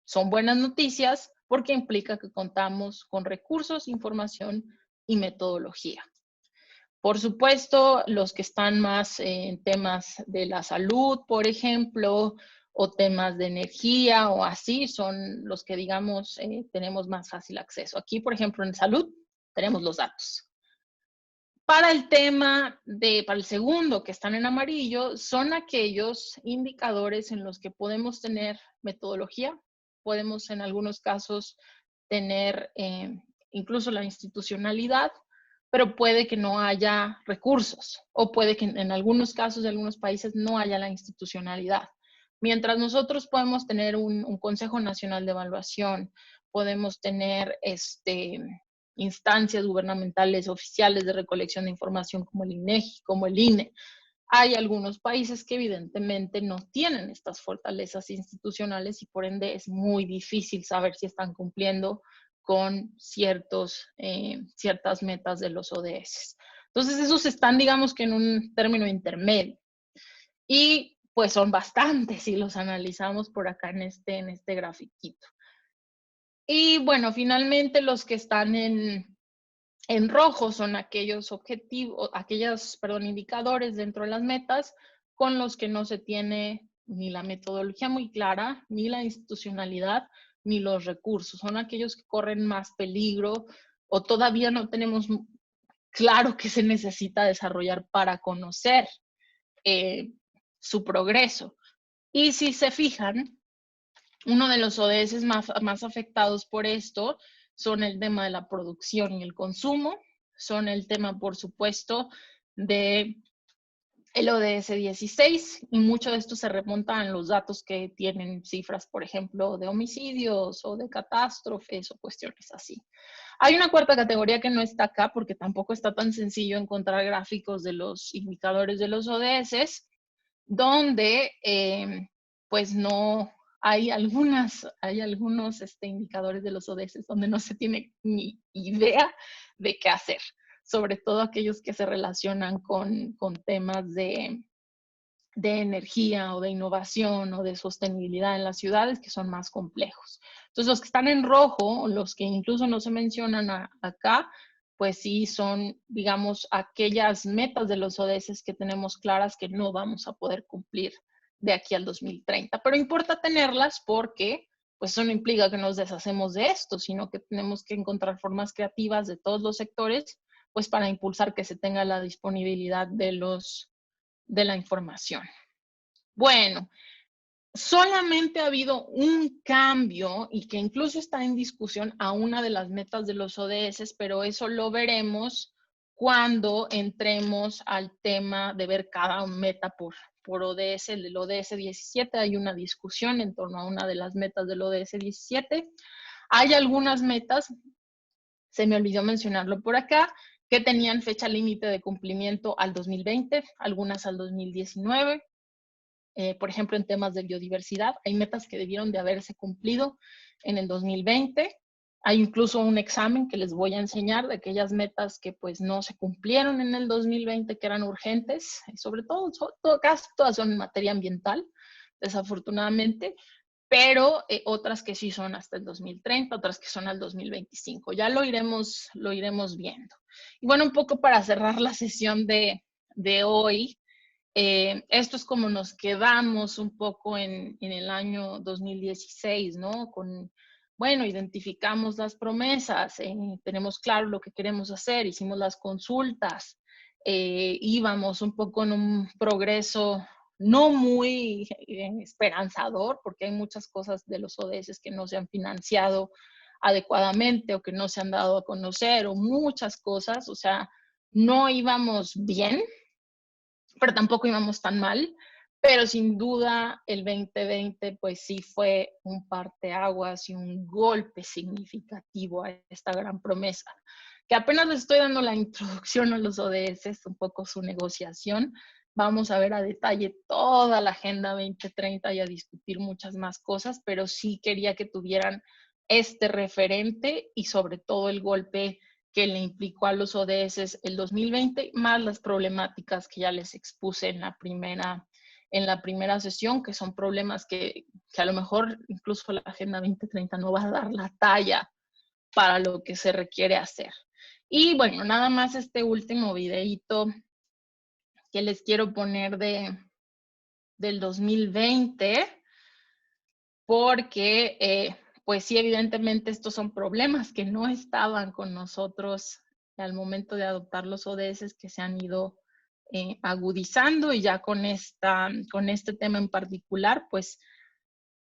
son buenas noticias porque implica que contamos con recursos, información y metodología. Por supuesto, los que están más en temas de la salud, por ejemplo, o temas de energía o así, son los que, digamos, tenemos más fácil acceso. Aquí, por ejemplo, en salud, tenemos los datos. Para el para el segundo, que están en amarillo, son aquellos indicadores en los que podemos tener metodología, podemos en algunos casos tener incluso la institucionalidad, pero puede que no haya recursos o puede que en algunos casos de algunos países no haya la institucionalidad. Mientras nosotros podemos tener un Consejo Nacional de Evaluación, podemos tener instancias gubernamentales oficiales de recolección de información como el INEGI, como el INE. Hay algunos países que evidentemente no tienen estas fortalezas institucionales y por ende es muy difícil saber si están cumpliendo con ciertas metas de los ODS. Entonces, esos están, digamos que en un término intermedio. Y pues son bastantes si los analizamos por acá en este grafiquito. Y bueno, finalmente los que están en rojo son aquellos indicadores dentro de las metas con los que no se tiene ni la metodología muy clara, ni la institucionalidad, ni los recursos. Son aquellos que corren más peligro o todavía no tenemos claro qué se necesita desarrollar para conocer su progreso. Y si se fijan, uno de los ODS más afectados por esto son el tema de la producción y el consumo, son el tema, por supuesto, de el ODS 16, y mucho de esto se remonta en los datos que tienen cifras, por ejemplo, de homicidios o de catástrofes o cuestiones así. Hay una cuarta categoría que no está acá porque tampoco está tan sencillo encontrar gráficos de los indicadores de los ODS, donde pues no hay algunos indicadores de los ODS donde no se tiene ni idea de qué hacer, sobre todo aquellos que se relacionan con temas de energía o de innovación o de sostenibilidad en las ciudades, que son más complejos. Entonces, los que están en rojo, los que incluso no se mencionan acá, pues sí son, digamos, aquellas metas de los ODS que tenemos claras que no vamos a poder cumplir de aquí al 2030. Pero importa tenerlas porque pues eso no implica que nos deshacemos de esto, sino que tenemos que encontrar formas creativas de todos los sectores, pues para impulsar que se tenga la disponibilidad de la información. Bueno, solamente ha habido un cambio y que incluso está en discusión a una de las metas de los ODS, pero eso lo veremos cuando entremos al tema de ver cada meta por ODS. El del ODS 17 hay una discusión en torno a una de las metas del ODS 17. Hay algunas metas, se me olvidó mencionarlo por acá, que tenían fecha límite de cumplimiento al 2020, algunas al 2019. Por ejemplo, en temas de biodiversidad, hay metas que debieron de haberse cumplido en el 2020. Hay incluso un examen que les voy a enseñar de aquellas metas que pues no se cumplieron en el 2020, que eran urgentes, y sobre todo, casi todas son en materia ambiental, desafortunadamente, pero otras que sí son hasta el 2030, otras que son al 2025. Ya lo iremos viendo. Y bueno, un poco para cerrar la sesión de hoy, esto es como nos quedamos un poco en el año 2016, ¿no? Bueno, identificamos las promesas, tenemos claro lo que queremos hacer, hicimos las consultas, íbamos un poco en un progreso no muy esperanzador, porque hay muchas cosas de los ODS que no se han financiado adecuadamente o que no se han dado a conocer, o muchas cosas, o sea, no íbamos bien, pero tampoco íbamos tan mal, pero sin duda el 2020 pues sí fue un parteaguas y un golpe significativo a esta gran promesa, que apenas les estoy dando la introducción a los ODS, un poco su negociación. Vamos a ver a detalle toda la Agenda 2030 y a discutir muchas más cosas, pero sí quería que tuvieran este referente y sobre todo el golpe que le implicó a los ODS el 2020, más las problemáticas que ya les expuse en la primera sesión, que son problemas que a lo mejor incluso la Agenda 2030 no va a dar la talla para lo que se requiere hacer. Y bueno, nada más este último videíto que les quiero poner del 2020, porque pues sí, evidentemente estos son problemas que no estaban con nosotros al momento de adoptar los ODS, que se han ido agudizando, y ya con este tema en particular, pues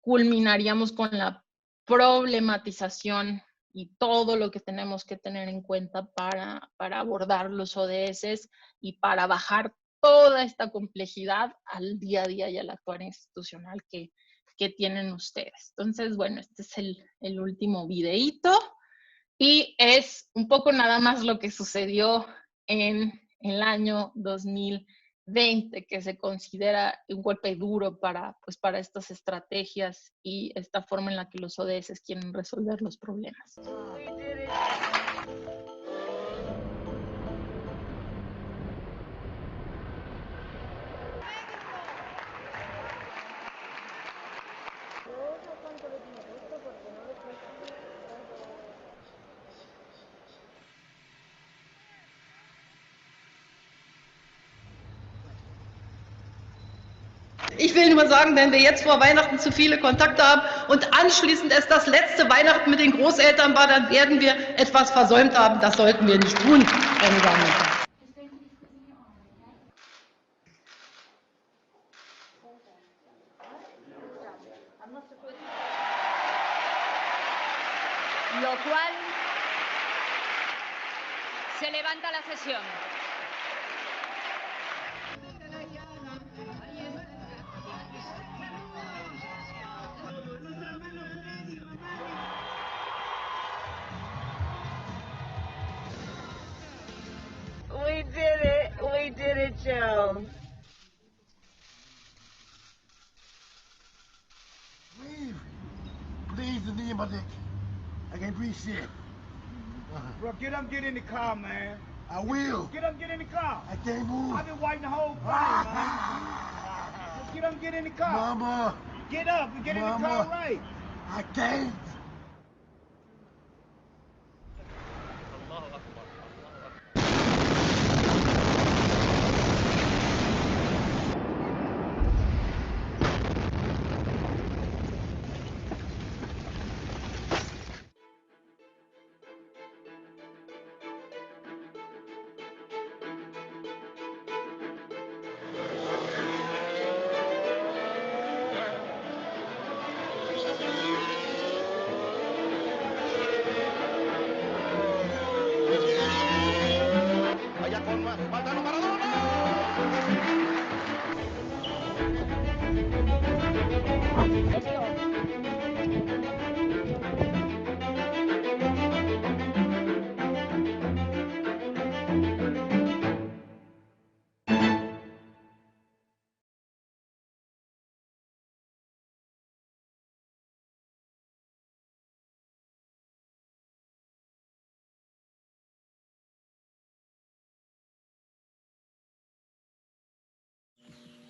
culminaríamos con la problematización y todo lo que tenemos que tener en cuenta para abordar los ODS y para bajar toda esta complejidad al día a día y al actuar institucional que tienen ustedes. Entonces, bueno, este es el último videíto y es un poco nada más lo que sucedió en el año 2020, que se considera un golpe duro para estas estrategias y esta forma en la que los ODS quieren resolver los problemas. Ich will nur sagen, wenn wir jetzt vor Weihnachten zu viele Kontakte haben und anschließend es das letzte Weihnachten mit den Großeltern war, dann werden wir etwas versäumt haben. Das sollten wir nicht tun, meine Damen und Herren. Lo cual se levanta la sesión. Mitchell. Please, the knee in my dick. I can't breathe shit. Bro, get up, get in the car, man. I will. Get up, get in the car. I can't move. I've been waiting the whole time, man. Just get up, get in the car. Mama. Get up and get in the car right. I can't.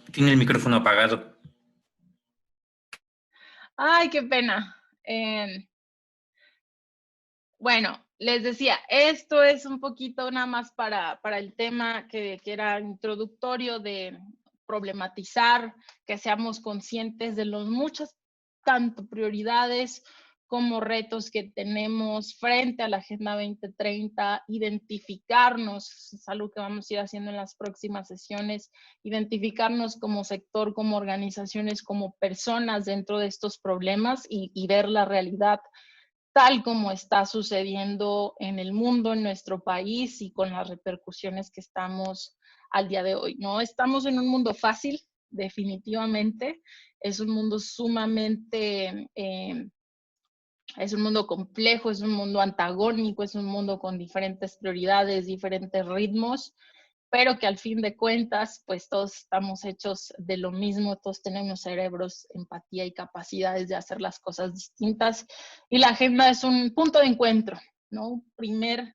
Tiene el micrófono apagado. Ay, qué pena. Bueno, les decía, esto es un poquito nada más para el tema que era introductorio de problematizar, que seamos conscientes de los muchas, tanto prioridades como retos que tenemos frente a la Agenda 2030, identificarnos, es algo que vamos a ir haciendo en las próximas sesiones, identificarnos como sector, como organizaciones, como personas dentro de estos problemas y ver la realidad tal como está sucediendo en el mundo, en nuestro país y con las repercusiones que estamos al día de hoy. No estamos en un mundo fácil, definitivamente, es un mundo sumamente... es un mundo complejo, es un mundo antagónico, es un mundo con diferentes prioridades, diferentes ritmos, pero que al fin de cuentas, pues todos estamos hechos de lo mismo, todos tenemos cerebros, empatía y capacidades de hacer las cosas distintas. Y la agenda es un punto de encuentro, ¿no? Un primer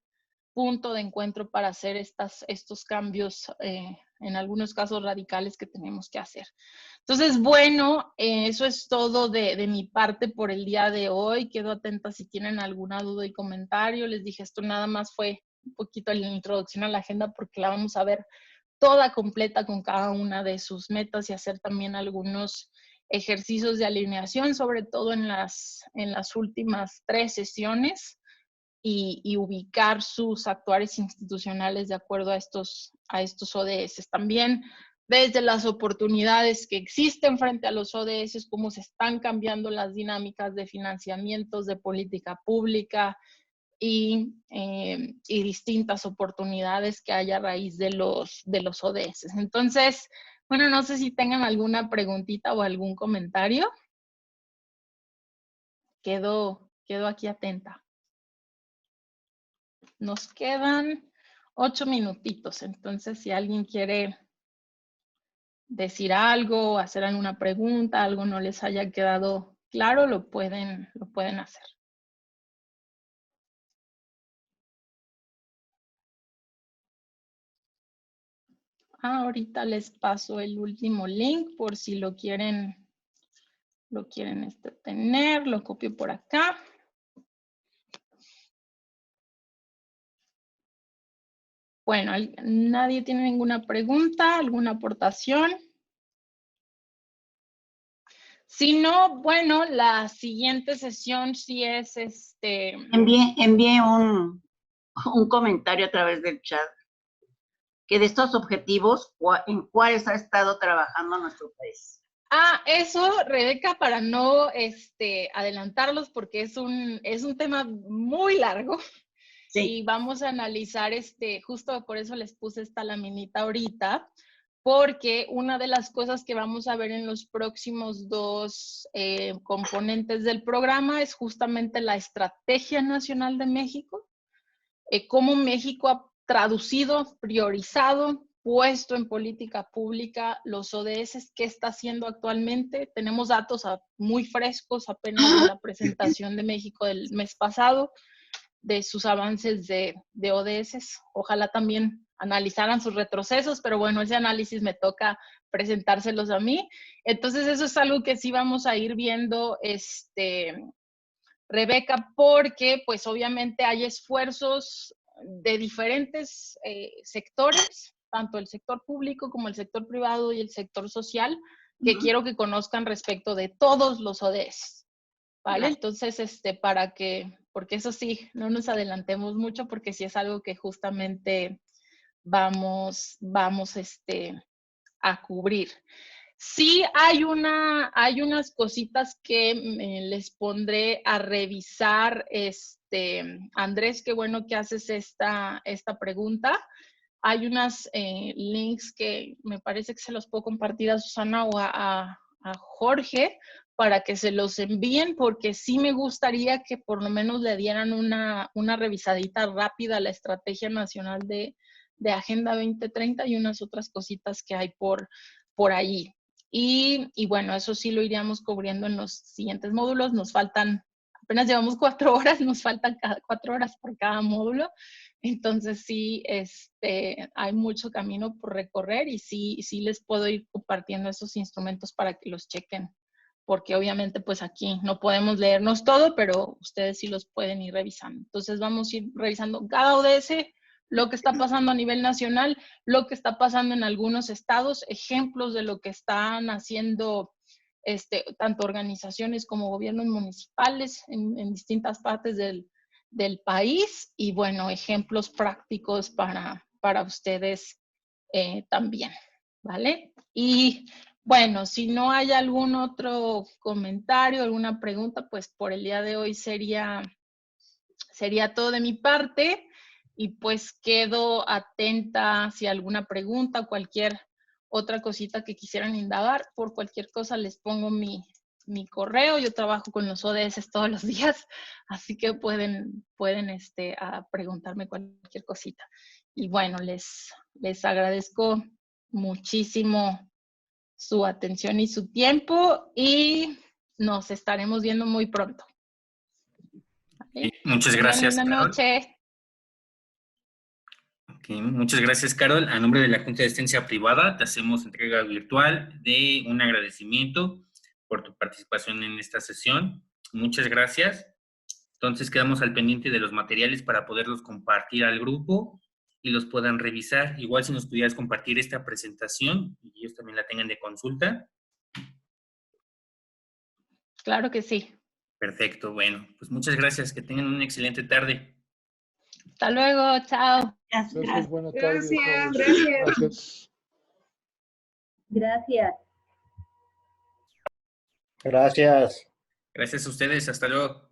punto de encuentro para hacer estos cambios, en algunos casos radicales, que tenemos que hacer. Entonces, bueno, eso es todo de mi parte por el día de hoy. Quedo atenta si tienen alguna duda y comentario. Les dije, esto nada más fue un poquito la introducción a la agenda porque la vamos a ver toda completa con cada una de sus metas y hacer también algunos ejercicios de alineación, sobre todo en las últimas 3 sesiones. Y ubicar sus actuares institucionales de acuerdo a estos ODS. También desde las oportunidades que existen frente a los ODS, cómo se están cambiando las dinámicas de financiamientos, de política pública y distintas oportunidades que hay a raíz de los ODS. Entonces, bueno, no sé si tengan alguna preguntita o algún comentario. Quedo aquí atenta. Nos quedan 8 minutitos, entonces si alguien quiere decir algo, hacer alguna pregunta, algo no les haya quedado claro, lo pueden hacer. Ahorita les paso el último link por si lo quieren tener, lo copio por acá. Bueno, ¿nadie tiene ninguna pregunta, alguna aportación? Si no, bueno, la siguiente sesión sí es Envié un comentario a través del chat, que de estos objetivos, ¿en cuáles ha estado trabajando nuestro país? Eso, Rebeca, para no adelantarlos, porque es un tema muy largo. Sí. Y vamos a analizar, justo por eso les puse esta laminita ahorita, porque una de las cosas que vamos a ver en los próximos 2 componentes del programa es justamente la Estrategia Nacional de México, cómo México ha traducido, priorizado puesto en política pública los ODS, qué está haciendo actualmente. Tenemos datos muy frescos, apenas de la presentación de México del mes pasado, de sus avances de ODS. Ojalá también analizaran sus retrocesos, pero bueno, ese análisis me toca presentárselos a mí. Entonces eso es algo que sí vamos a ir viendo, Rebeca, porque pues obviamente hay esfuerzos de diferentes sectores, tanto el sector público como el sector privado y el sector social, que quiero que conozcan respecto de todos los ODS, ¿vale? Entonces, porque eso sí, no nos adelantemos mucho, porque sí es algo que justamente vamos a cubrir. Sí hay unas cositas que les pondré a revisar, Andrés, qué bueno que haces esta pregunta. Hay unas links que me parece que se los puedo compartir a Susana o a Jorge para que se los envíen, porque sí me gustaría que por lo menos le dieran una revisadita rápida a la Estrategia Nacional de Agenda 2030 y unas otras cositas que hay por allí. Y bueno, eso sí lo iríamos cubriendo en los siguientes módulos. Nos faltan, apenas llevamos 4 horas, nos faltan 4 horas por cada módulo. Entonces sí, hay mucho camino por recorrer y sí les puedo ir compartiendo esos instrumentos para que los chequen. Porque obviamente pues aquí no podemos leernos todo, pero ustedes sí los pueden ir revisando. Entonces vamos a ir revisando cada ODS, lo que está pasando a nivel nacional, lo que está pasando en algunos estados, ejemplos de lo que están haciendo tanto organizaciones como gobiernos municipales en distintas partes del país y bueno, ejemplos prácticos para ustedes también, ¿vale? Y bueno, si no hay algún otro comentario, alguna pregunta, pues por el día de hoy sería todo de mi parte. Y pues quedo atenta si alguna pregunta o cualquier otra cosita que quisieran indagar. Por cualquier cosa les pongo mi correo. Yo trabajo con los ODS todos los días, así que pueden preguntarme cualquier cosita. Y bueno, les agradezco muchísimo su atención y su tiempo y nos estaremos viendo muy pronto. ¿Vale? Muchas gracias, Buenas noches. Okay, muchas gracias, Carol. A nombre de la Junta de Asistencia Privada, te hacemos entrega virtual de un agradecimiento por tu participación en esta sesión. Muchas gracias. Entonces, quedamos al pendiente de los materiales para poderlos compartir al grupo y los puedan revisar. Igual si nos pudieras compartir esta presentación y ellos también la tengan de consulta. Claro que sí. Perfecto, bueno, pues muchas gracias. Que tengan una excelente tarde. Hasta luego, chao. Gracias, buenas tardes. Gracias. Gracias. Gracias. Gracias a ustedes, hasta luego.